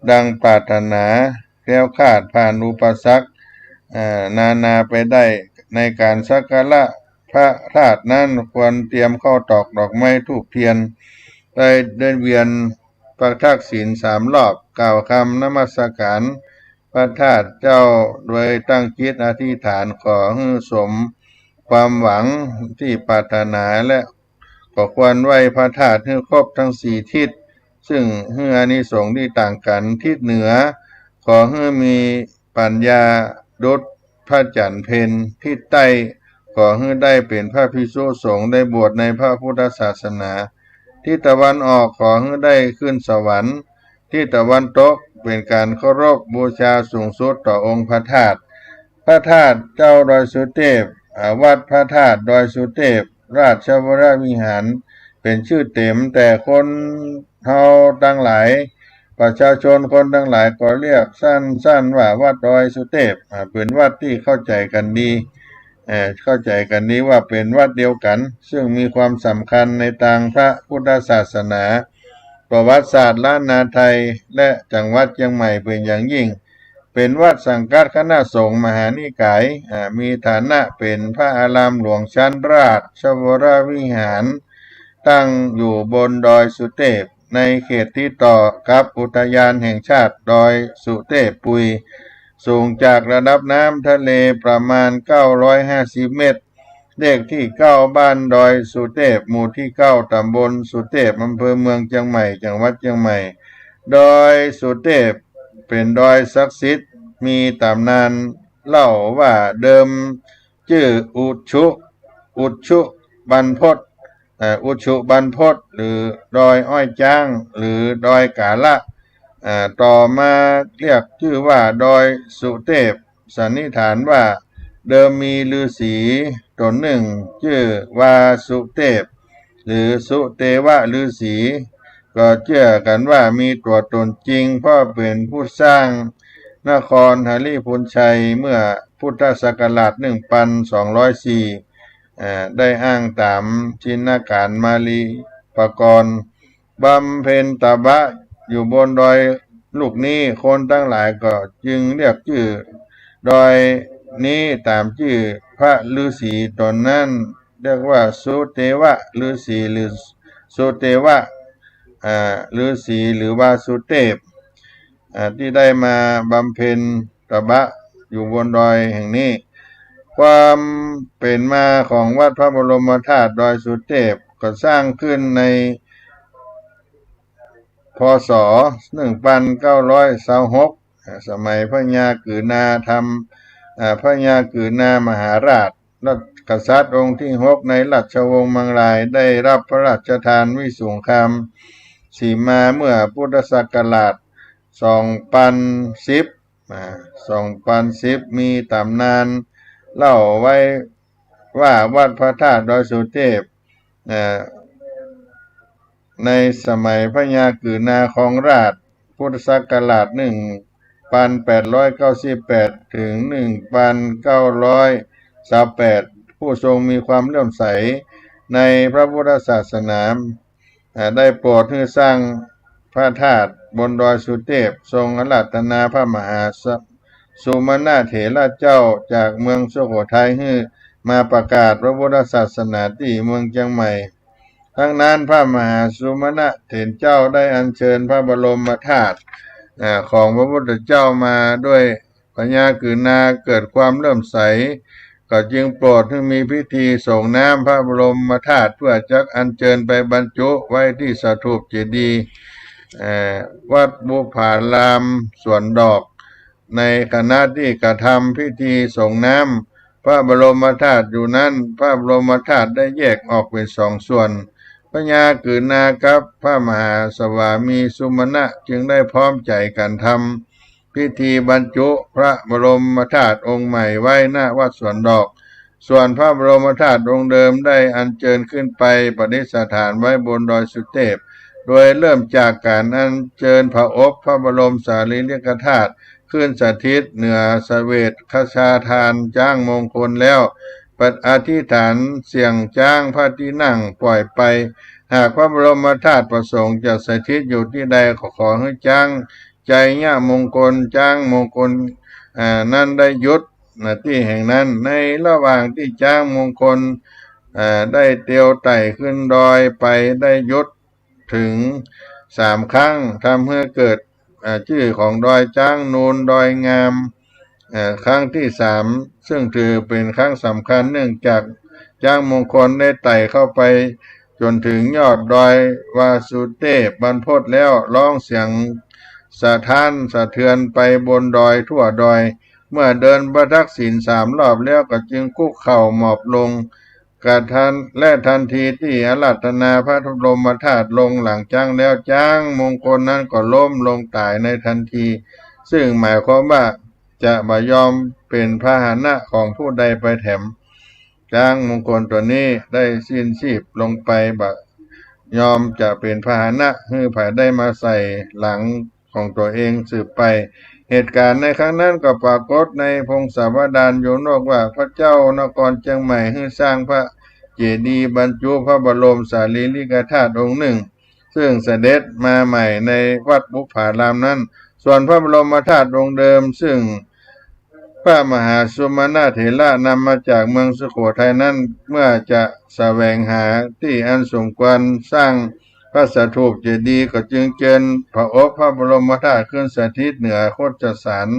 ดังปรารถนาแคล้วคลาดผ่านอุปสรรคนาไปได้ในการสักการะพระธาตุนั้นควรเตรียมข้าวตอกดอกไม้ธูปเทียนได้เดินเวียนพระทักษิณ3 รอบกล่าวคำนมัสการพระธาตุเจ้าโดยตั้งจิตอธิษฐานขอให้สมความหวังที่ปรารถนาและก็ควรไหว้พระธาตุให้ครบทั้ง4 ทิศซึ่งให้อานิสงส์ที่ต่างกันทิศเหนือขอให้มีปัญญาดุจพระจันทร์เพ็ญทิศใต้ขอให้ได้เป็นพระภิกษุสงฆ์ได้บวชในพระพุทธศาสนาทิศตะวันออกขอให้ได้ขึ้นสวรรค์ทิศตะวันตกเป็นการเคารพบูชาสูงสุดต่อองค์พระธาตุพระธาตุเจ้าดอยสุเทพวัดพระธาตุดอยสุเทพราชวรวิหารเป็นชื่อเต็มแต่คนเฮาทั้งหลายประชาชนคนทั้งหลายก็เรียกสั้นว่าวัดดอยสุเทพเป็นวัดที่เข้าใจกันดีว่าเป็นวัดเดียวกันซึ่งมีความสำคัญในทางพระพุทธศาสนาประวัติศาสตร์ล้านนาไทยและจังหวัดเชียงใหม่เป็นอย่างยิ่งเป็นวัดสังกัดคณะสงฆ์มหานิกายมีฐานะเป็นพระอารามหลวงชั้นราชวรวิหารตั้งอยู่บนดอยสุเทพในเขตที่ต่อกับอุทยานแห่งชาติดอยสุเทพปุยสูงจากระดับน้ำทะเลประมาณ950 เมตรเลขที่9บ้านดอยสุเทพหมู่ที่9ตำบลสุเทพอำเภอเมืองเชียงใหม่จังหวัดเชียงใหม่ดอยสุเทพเป็นดอยศักดิ์สิทธิ์มีตำนานเล่าว่าเดิมชื่ออุชุบรรพตหรือดอยอ้อยจ้างหรือดอยกาละต่อมาเรียกชื่อว่าดอยสุเทพสันนิษฐานว่าเดิมมีฤาษีตนหนึ่งชื่อว่าสุเทพหรือสุเทวะฤาษีก็เชื่อกันว่ามีตัวตนจริงเพราะเป็นผู้สร้างนครหฤพูนชัยเมื่อพุทธศักราช1204ได้อ้างตามจินการมาลีปกรณ์บำเพ็ญตบะอยู่บนดอยลูกนี้คนทั้งหลายก็จึงเรียกชื่อดอยนี้ตามชื่อพระฤาษีตนนั้นเรียกว่าสุเทวะฤาษีหรือสุเทวะฤาษีหรือว่าสุเทพที่ได้มาบำเพ็ญตบะอยู่บนดอยแห่งนี้ความเป็นมาของวัดพระบรมธาตุดอยสุเทพก็สร้างขึ้นในพ.ศ. 1926สมัยพระยากือนาพระยากือนามหาราชรัชกษัตริย์องค์ที่6ในราชวงศ์มังลายได้รับพระราชทานวิสุงคามสีมาเมื่อพุทธศักราช2010มีตำนานเล่าไว้ว่าวัดพระธาตุดอยสุเทพในสมัยพระยากือนาครองราชพุทธศักราช 1,898 ถึง 1,928 ผู้ทรงมีความเลื่อมใสในพระพุทธศาสนาได้โปรดให้สร้างพระธาตุบนดอยสุเทพทรงอาราธนาพระมหาสุมาณเถระเจ้าจากเมืองสุโขทัยให้มาประกาศพระพุทธศาสนาที่เมืองเชียงใหม่ทั้งนั้นพระมหาสุมาณเถรเจ้าได้อัญเชิญพระบรมธาตุของพระพุทธเจ้ามาด้วยปัญญากือนาเกิดความเลื่อมใสก็จึงโปรดให้มีพิธีส่งน้ำพระบรมธาตุเพื่อจักอัญเชิญไปบรรจุไว้ที่สถูปเจดีย์วัดบุพารามสวนดอกในขณะที่กระทำพิธีส่งน้ำพระบรมธาตุอยู่นั้นพระบรมธาตุได้แยกออกเป็น2 ส่วนพญากือนากับพระมหาสวามีสุมาณะจึงได้พร้อมใจกันทำพิธีบรรจุพระบรมธาตุองค์ใหม่ไว้ณวัดสวนดอกส่วนพระบรมธาตุองค์เดิมได้อัญเชิญขึ้นไปประดิษฐานไว้บนดอยสุเทพโดยเริ่มจากการอัญเชิญพระอบพระบรมสารีริกธาตุขึ้นสถิตเหนือเสวตคชาทานจ้างมงคลแล้วปัดอธิษฐานเสียงจ้างพระที่นั่งปล่อยไปหากพระบรมธาตุประสงค์จะสถิตอยู่ที่ใดขอให้จ้างใจญามงคลจ้างมงคลนั้นได้ยุดที่แห่งนั้นในระหว่างที่จ้างมงคลได้เตียวไต่ขึ้นดอยไปได้ยุดถึง3 ครั้งทำให้เกิดชื่อของดอยจ้างนูนดอยงามครั้งที่3ซึ่งถือเป็นครั้งสำคัญเนื่องจากจ้างมงคลได้ไต่เข้าไปจนถึงยอดดอยวาสุเทพบรรพตแล้วร้องเสียงสะท้านสะเทือนไปบนดอยทั่วดอยเมื่อเดินประทักษิณ3 รอบแล้วก็จึงคุกเข่าหมอบลงกระทันและทันทีที่อาราธนาพระบรมธาตุลงหลังจ้างแล้วจ้างมงคลนั้นก็ล้มลงตายในทันทีซึ่งหมายความว่าจะบ่ยอมเป็นพาหนะของผู้ใดไปแถมจ้างมงคลตัวนี้ได้สิ้นชีพลงไปบ่ยอมจะเป็นพาหนะให้ผู้ใดมาใส่หลังของตัวเองสืบไปเหตุการณ์ในครั้งนั้นก็ปรากฏในพงศาวดารโยนกว่าพระเจ้านครเชียงใหม่ให้สร้างพระเจดีย์บรรจุพระบรมสารีริกธาตุองค์หนึ่งซึ่งเสด็จมาใหม่ในวัดบุพารามนั้นส่วนพระบรมธาตุองค์เดิมซึ่งพระมหาสุมาณเถระนำมาจากเมืองสุโขทัยนั้นเมื่อจะแสวงหาที่อันสมควรสร้างพระสถูปเจดีย์ก็จึงเชิญพระอบพระบรมธาตุขึ้นสถิตเหนือโคจรสาร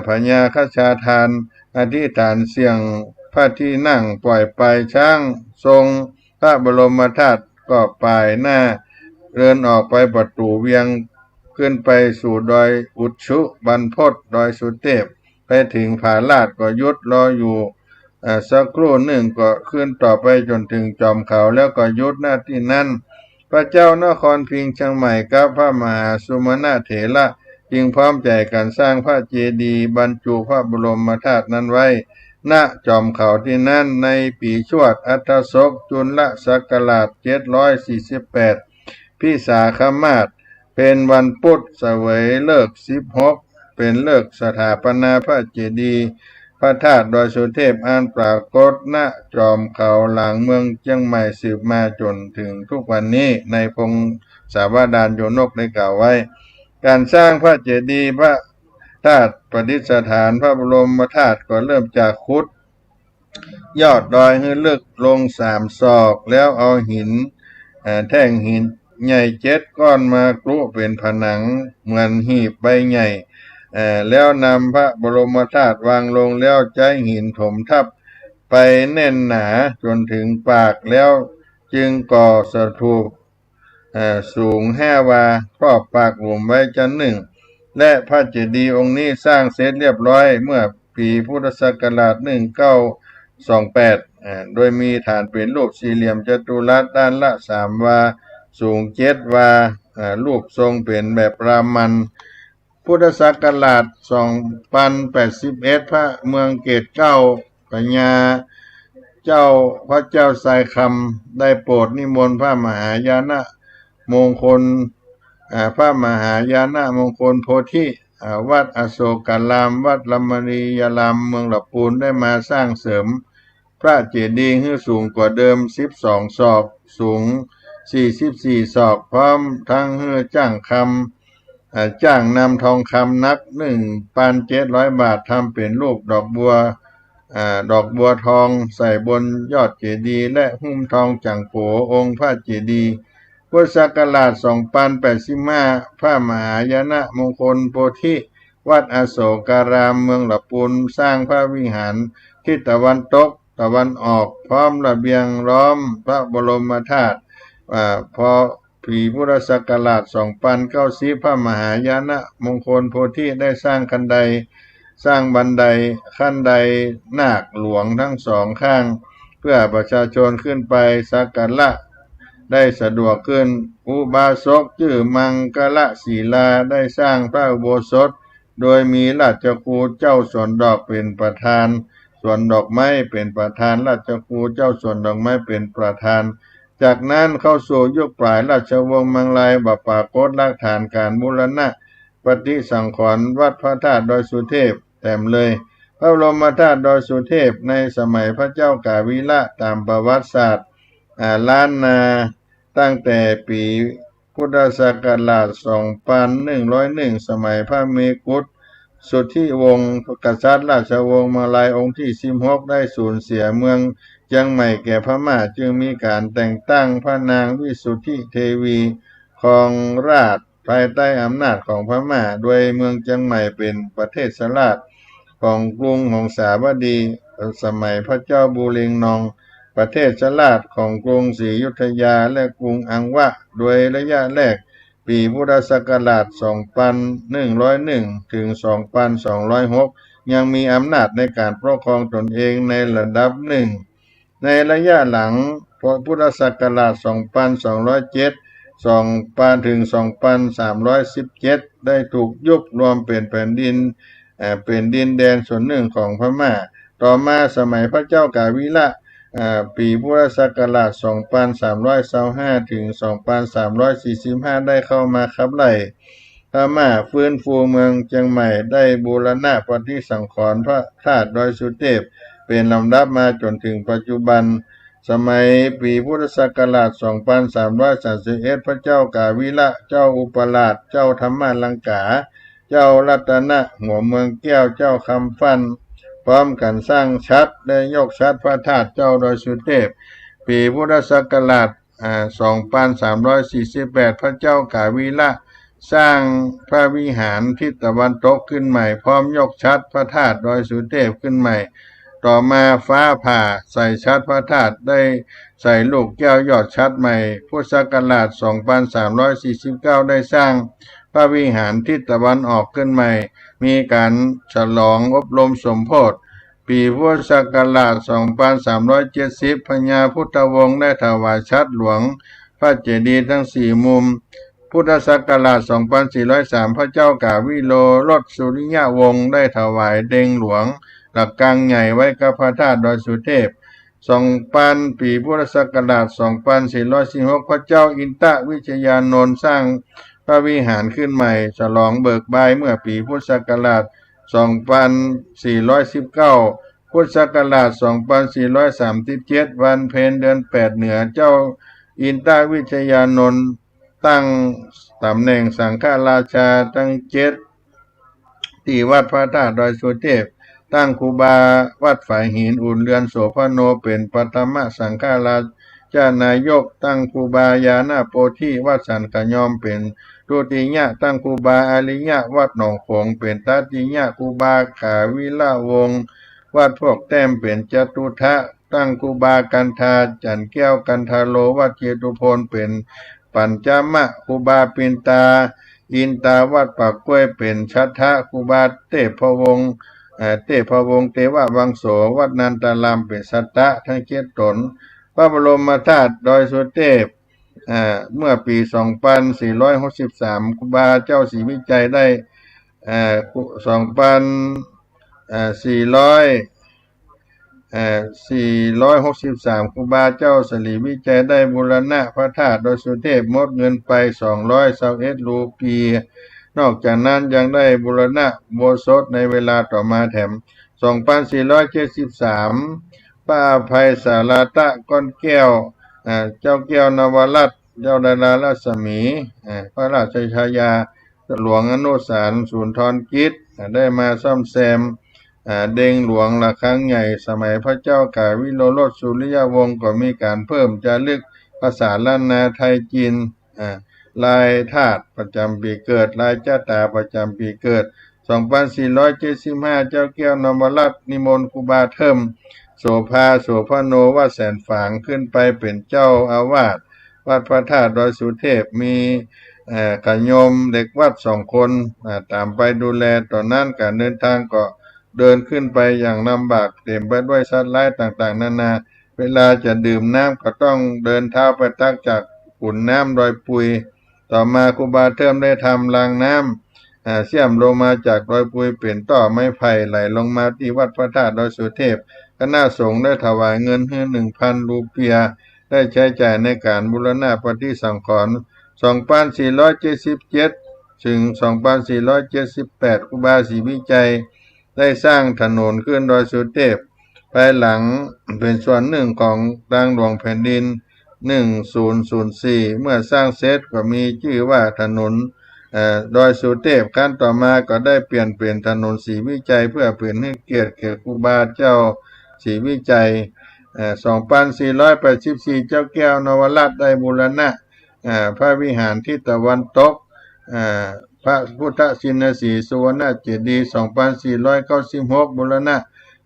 พญาคชาทานอธิษฐานเสียงพระที่นั่งปล่อยไปช้างทรงพระบรมธาตุก็ปลายหน้าเดินออกไปประตูเวียงขึ้นไปสู่ดอยอุชุบรรพตดอยสุเทพไปถึงผาลาดก็ยุดรออยู่สักครู่หนึ่งก็ขึ้นต่อไปจนถึงจอมเขาแล้วก็ยุดหน้าที่นั้นพระเจ้านครพิงค์เชียงใหม่กับพระมหาสุมาณเถระจึงพร้อมใจกันสร้างพระเจดีย์บรรจุพระบรมธาตุนั้นไว้ณจอมเขาที่นั่นในปีชวดอัฏฐศกจุลศักราช748พิสาขมาสเป็นวันพุธเสวยเลิกษ์16เป็นเลิกษ์สถาปนาพระเจดีย์พระธาตุดอยสุเทพอันปรากฏณจอมเขาหลังเมืองเชียงใหม่สืบมาจนถึงทุกวันนี้ในพงศาวดารโยนกได้กล่าวไว้การสร้างพระเจดีย์พระธาตุประดิษฐานพระบรมธาตุก็เริ่มจากขุดยอดดอยให้ลึกลง3 ศอกแล้วเอาหินแท่งหินใหญ่7 ก้อนมากรุเป็นผนังเหมือนหีบใบใหญ่แล้วนำพระบรมธาตุวางลงแล้วใช้หินถมทับไปแน่นหนาจนถึงปากแล้วจึงก่อสถูปสูง5 วาครอบปากหลุมไว้ชั้นหนึ่งและพระเจดีย์องค์นี้สร้างเสร็จเรียบร้อยเมื่อปีพุทธศักราช1928โดยมีฐานเป็นรูปสี่เหลี่ยมจัตุรัสด้านละ3 วาสูง7 วารูปทรงเป็นแบบรามันพุทธศักราช2081พระเมืองเกตเก้าปัญญาเจ้าพระเจ้าทรายคำได้โปรดนิมนต์พระมหายานะมงคลพระมหายานะมงคลโพธิ วัดอโศการามวัดลำมณียารามเมืองลำพูนได้มาสร้างเสริมพระเจดีย์ให้สูงกว่าเดิม12ศอกสูง44ศอกพร้อมทั้งให้จ้างจ้างนำทองคำนัก1,700 บาททำเป็นรูปดอกบัวดอกบัวทองใส่บนยอดเจดีย์และหุ้มทองจั่งโผองค์พระเจดีย์พุทธศักราช2085พระมหายนะมงคลโพธิวัดอโศการามเมืองลำพูนสร้างพระวิหารทิศตะวันตกตะวันออกพร้อมระเบียงล้อมพระบรมธาตุพอปีพุทธศักราช2090พระมหายนะมงคลโพธิได้สร้างบันไดขั้นไดนาคหลวงทั้งสองข้างเพื่อประชาชนขึ้นไปสักการะได้สะดวกขึ้นอุบาสกชื่อมังกละศีลาได้สร้างพระอุโบสถโดยมีราชครูเจ้าสวนดอกเป็นประธานส่วนดอกไม้เป็นประธานราชครูเจ้าสวนดอกไม้เป็นประธานจากนั้นเข้าสู่ยุคปลายราชวงศ์มังลายปรากฏหลักฐานการบูรณะปฏิสังขรณ์วัดพระธาตุดอยสุเทพเต็มเลยพระบรมธาตุดอยสุเทพในสมัยพระเจ้ากาวิละตามประวัติศาสตร์ล้านนาตั้งแต่ปีพุทธศักราช2101สมัยพระเมกุฏสุทธิวงศ์กษัตริย์ราชวงศ์มาลายองค์ที่16ได้สูญเสียเมืองเชียงใหม่แก่พม่าจึงมีการแต่งตั้งพระนางวิสุทธิเทวีครองราชย์ภายใต้อำนาจของพม่าโดยเมืองเชียงใหม่เป็นประเทศราชของกรุงหงสาวดีสมัยพระเจ้าบูเรงนองประเทศราชของกรุงศรีอยุธยาและกรุงอังวะโดยระยะแรกปีพุทธศักราช2101ถึง2206ยังมีอำนาจในการปกครองตนเองในระดับหนึ่งในระยะหลังพุทธศักราช2207ถึง2317ได้ถูกยุบรวมเป็นแผ่นดินแดนส่วนหนึ่งของพม่าต่อมาสมัยพระเจ้ากาวิละปีพุทธศักราช2325ถึง2345ได้เข้ามาขับไล่พม่าฟื้นฟูเมืองเชียงใหม่ได้บูรณะปฏิสังขรณ์พระธาตุดอยสุเทพเป็นลำดับมาจนถึงปัจจุบันสมัยปีพุทธศักราช2331พระเจ้ากาวิละเจ้าอุปราชเจ้าธรรมลังกาเจ้ารัตนะหัวเมืองแก้วเจ้าคำฟันพร้อมกันสร้างชัดได้ยกชัดพระธาตุเจ้าดอยสุเทพปีพุทธศักราช2348พระเจ้ากาวิละสร้างพระวิหารทิศตะวันตกขึ้นใหม่พร้อมยกชัดพระธาตุดอยสุเทพขึ้นใหม่ต่อมาฟ้าผ่าใส่ชัดพระธาตุได้ใส่ลูกแก้วยอดชัดใหม่พุทธศักราช2349ได้สร้างพระวิหารทิศตะวันออกขึ้นใหม่มีการฉลองอบรมสมโภชปีพุทธศักราช2370พญาพุทธวงศ์ได้ถวายชัดหลวงพระเจดีย์ทั้ง4มุมพุทธศักราช2403พระเจ้ากาวิโลรสสุริยวงศ์ได้ถวายเด็งหลวงหลักกลางใหญ่ไว้กับพระธาตุดอยสุเทพปีพุทธศักราช2416พระเจ้าอินทวิชยานนท์สร้างพระวิหารขึ้นใหม่ฉลองเบิกบานเมื่อปีพุทธศักราช2419พุทธศักราช2437วันเพ็ญเดือน8เหนือเจ้าอินทวิชยานนท์ตั้งตำแหน่งสังฆราชาทั้ง7ที่วัดพระธาตุดอยสุเทพตั้งครูบาวัดฝ่ายหินอุ่นเรือนโสภโนเป็นปฐมสังฆราชานายกตั้งครูบายานาโพธิวัดสันกยอมเป็นทุติยะตั้งครูบาอาริยะวัดหนองโขงเป็นตัติยะครูบาขาวิลาวงศ์วัดพวกแต้มเป็นจตุทะตั้งครูบากันธาจันแก้วกันทาโลวัดเจตุพลเป็นปัญจมะครูบาปินตาอินตาวัดปากกล้วยเป็นชัทธะครูบาเทพวงศ์เทววังโสวัดนันตารามเป็นสัตตะทั้ง7ตนพระบรมธาตุดอยสุเทพเมื่อปี2463ครูบาเจ้าศรีวิจัยได้463ครูบาเจ้าศรีวิจัยได้บูรณะพระธาตุดอยสุเทพหมดเงินไป221รูปี นอกจากนั้นยังได้บูรณะอุโบสถในเวลาต่อมาแถม 2473 พระอภัยสาราตะก้อนแก้วเจ้าแก้วนวรัตน์เจ้าดารารัศมีพระราชชายาหลวงอนุสารณ์สุนทรกิจได้มาซ่อมแซมเด้งหลวงระฆังใหญ่สมัยพระเจ้ากาวิโรจน์สุริยวงศ์ก็มีการเพิ่มจารึกภาษาล้านนาไทยจีนลายธาตุประจำปีเกิดลายจ้าตาประจำปีเกิด 2475 เจ้าแก้วนวรัตน์นิมนต์ครูบาเทิมโสภาโนวัดแสนฝางขึ้นไปเป็นเจ้าอาวาสวัดพระธาตุดอยสุเทพมีกโยมเด็กวัด2 คนตามไปดูแลตอนนั้นการเดินทางก็เดินขึ้นไปอย่างลำบากเต็มไปด้วยสัตว์ร้ายต่างๆนานาเวลาจะดื่มน้ำก็ต้องเดินเท้าไปตักจากขุนน้ำดอยปุยต่อมาครูบาเทิมได้ทำรางน้ำเชื่อมลงมาจากดอยปุยเปลี่ยนต่อไม้ไผ่ไหลลงมาที่วัดพระธาตุดอยสุเทพคณะสงฆ์ได้ถวายเงินให้ 1,000 รูเปียได้ใช้จ่ายในการบูรณะปฏิสังขรณ์ 2477 ถึง 2478 ครูบาศรีวิจัยได้สร้างถนนขึ้นดอยสุเทพภายหลังเป็นส่วนหนึ่งของทางหลวงแผ่นดิน 1004 เมื่อสร้างเสร็จก็มีชื่อว่าถนนดอยสุเทพขั้นต่อมาก็ได้เปลี่ยนเป็นถนนศรีวิจัยเพื่อเป็นให้เกียรติแก่ครูบาเจ้าศรีวิจัย 2484 เจ้าแก้วนวรัตน์ได้บูรณะพระวิหารทิศตะวันตกพระพุทธชินสีห์สุวรรณเจดีย์ 2496 บูรณะ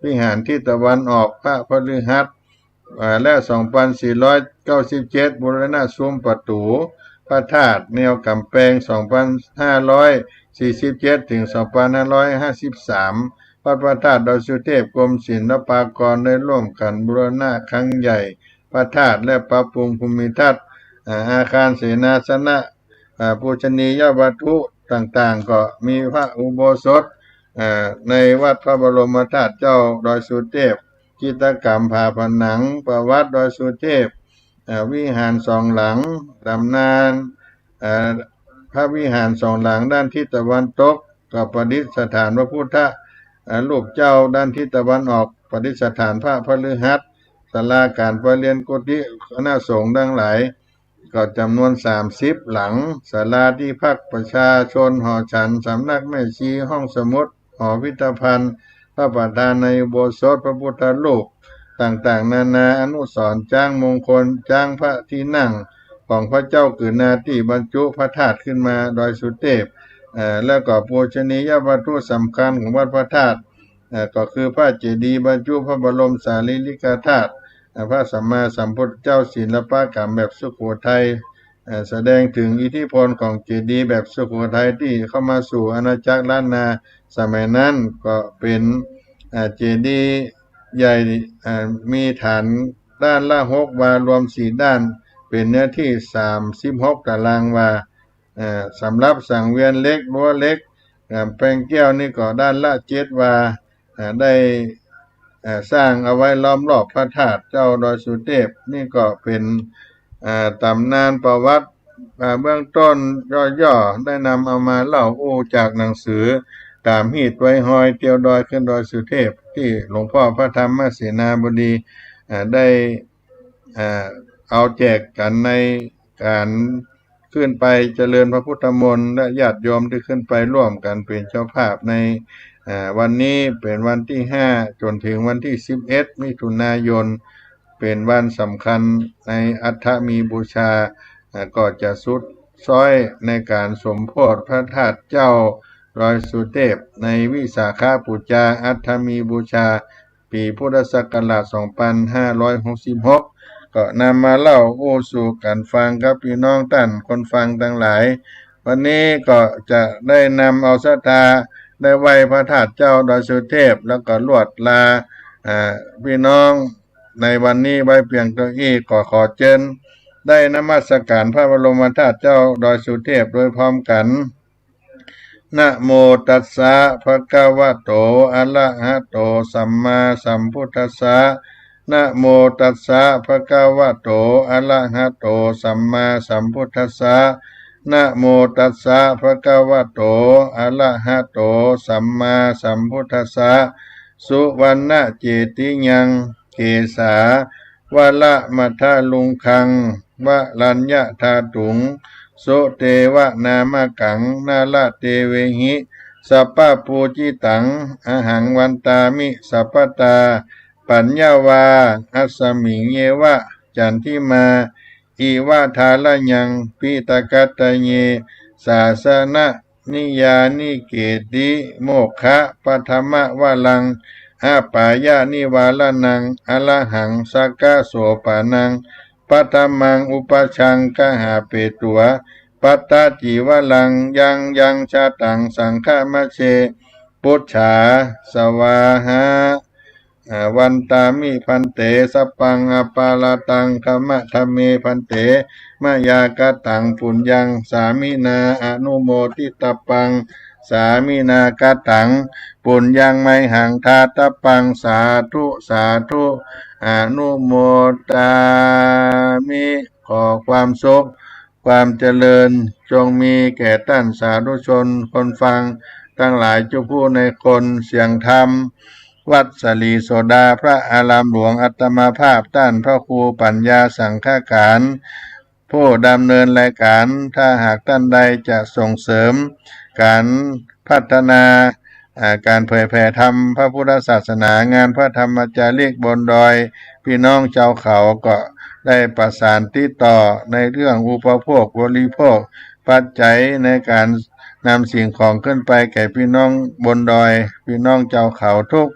วิหารทิศตะวันออกพระพฤหัสและ 2497 บูรณะซุ้มประตูพระธาตุแนวกำแพง 2547 ถึง 2553 วัดพระธาตุดอยสุเทพกรมศิลปากรได้ร่วมกันบูรณะครั้งใหญ่พระธาตุและปรับปรุงภูมิทัศน์อาคารเสนาสนะปูชนียวัตถุต่างๆก็มีพระอุโบสถในวัดพระบรมธาตุเจ้าดอยสุเทพจิตรกรรมผ่าผนังประวัติดอยสุเทพวิหาร2 หลังตำนานพระวิหาร2 หลังด้านทิศตะวันตกก็ประดิษฐานพระพุทธรูปเจ้าด้านทิศตะวันออกประดิษฐานพระพฤหัสศาลาการประเรียนกุฏิคณะสงฆ์ดังหลายก็จำนวน30 หลังศาลาที่พักประชาชนหอฉันสำนักแม่ชีห้องสมุดหอพิพิธภัณฑ์พระประธานในอุโบสถพระพุทธรูปต่างๆนานาอนุสรณ์จ้างมงคลจ้างพระที่นั่งของพระเจ้ากฤนาที่บรรจุพระธาตุขึ้นมาดอยสุเทพแล้วก็ปูชนียวัตถุสำคัญของวัดพระธาตุก็คือพระเจดีย์บรรจุพระบรมสารีริกธาตุพระสัมมาสัมพุทธเจ้าศิลปกรรมแบบสุโขทัยแสดงถึงอิทธิพลของเจดีย์แบบสุโขทัยที่เข้ามาสู่อาณาจักรล้านนาสมัยนั้นก็เป็นเจดีย์ใหญ่มีฐานด้านละ6 วารวม4 ด้านเป็นเนื้อที่36 ตารางวาสำหรับสังเวียนเล็กรั้วเล็กแปลงแก้วนี่ก็ด้านละ7 วาได้สร้างเอาไว้ล้อมรอบพระธาตุเจ้าดอยสุเทพนี่ก็เป็นตำนานประวัติเบื้องต้นย่อๆได้นำเอามาเล่าจากหนังสือตามหีดไว้หอยเตียวดอยขึ้นดอยสุเทพที่หลวงพ่อพระธรรมเสนาบดีได้เอาแจกกันในการขึ้นไปเจริญพระพุทธมนต์และญาติโยมที่ขึ้นไปร่วมกันเป็นเจ้าภาพในวันนี้เป็นวันที่5จนถึงวันที่11 มิถุนายนเป็นวันสำคัญในอัฐมีบูชาก็จะสุดซ้อยในการสมโภชพระธาตุเจ้าดอยสุเทพในวิสาขบูชาอัฐมีบูชาปีพุทธศักราช 2566 ก็นำมาเล่าสู่กันฟังครับพี่น้องท่านคนฟังทั้งหลายวันนี้ก็จะได้นำเอาศรัทธาได้ไหว้พระธาตุเจ้าดอยสุเทพแล้วก็ลวดลาพี่น้องในวันนี้ไว้เพียงเท่านี้ก็ขอเชิญได้นมัสการพระบรมธาตุเจ้าดอยสุเทพโดยพร้อมกันนะโมตัสสะภะคะวะโตอะระหะโตสัมมาสัมพุทธัสสะนะโมตัสสะภะคะวะโตอะระหะโตสัมมาสัมพุทธัสสะ นะโมตัสสะภะคะวะโตอะระหะโตสัมมาสัมพุทธัสสะสุวรรณเจติยังเกสาวะละมัทธลุงคังวะลัญญะธาตุงโสเตวะนามกังนาละเตเวหิสัพพะปูจิตังอหังวันตามิสัพพตาปัญญาวาอัสสมิงเยวะจันทิมาอีวะทาลยังปิตกัตตะเยสาสนะนิยานิเกติโมกขะปัทมะวะลังอาปายานิวาลนังอรหังสักกะโสปานังปัตมังอุปชังกหาเปตัวปัตตาจิวะลังยังชาตังสังฆมะเชพุทธาสวาหาวันตามิพันเตสัพพังอปาลตังธรรมะธรรมเมพันเตมายากตังปุญญังสามินาอนุโมทิตปังสามินากตังปุญญังไมหังทาตปังสาธุสาธุอนุโมตามิขอความสุขความเจริญจงมีแก่ท่านสาธุชนคนฟังทั้งหลายเจ้าผู้ในคนเสียงธรรมวัดสลีโสดาพระอารามหลวงอัตมาภาพท่านพระครูปัญญาสังฆการผู้ดำเนินรายการถ้าหากท่านใดจะส่งเสริมการพัฒนาการเผยแผ่ธรรมพระพุทธศาสนางานพระธรรมจารีกบนดอยพี่น้องชาวเขาก็ได้ประสานติดต่อในเรื่องอุปโภคบริโภคปัจจัยในการนำสิ่งของขึ้นไปแก่พี่น้องบนดอยพี่น้องเจ้าเขาทุก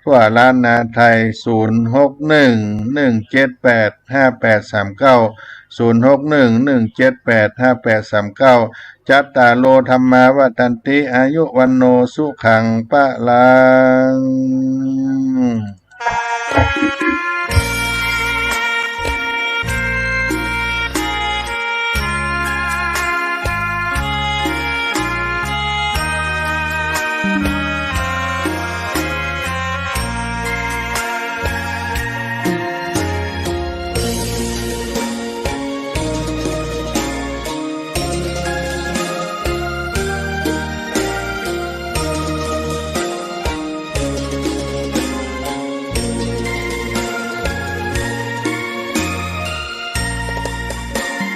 ทั่วล้านนาไทย0611785839 0611785839จัตตาโลธรรมาวัฏันติอายุวันโนสุขังปะลัง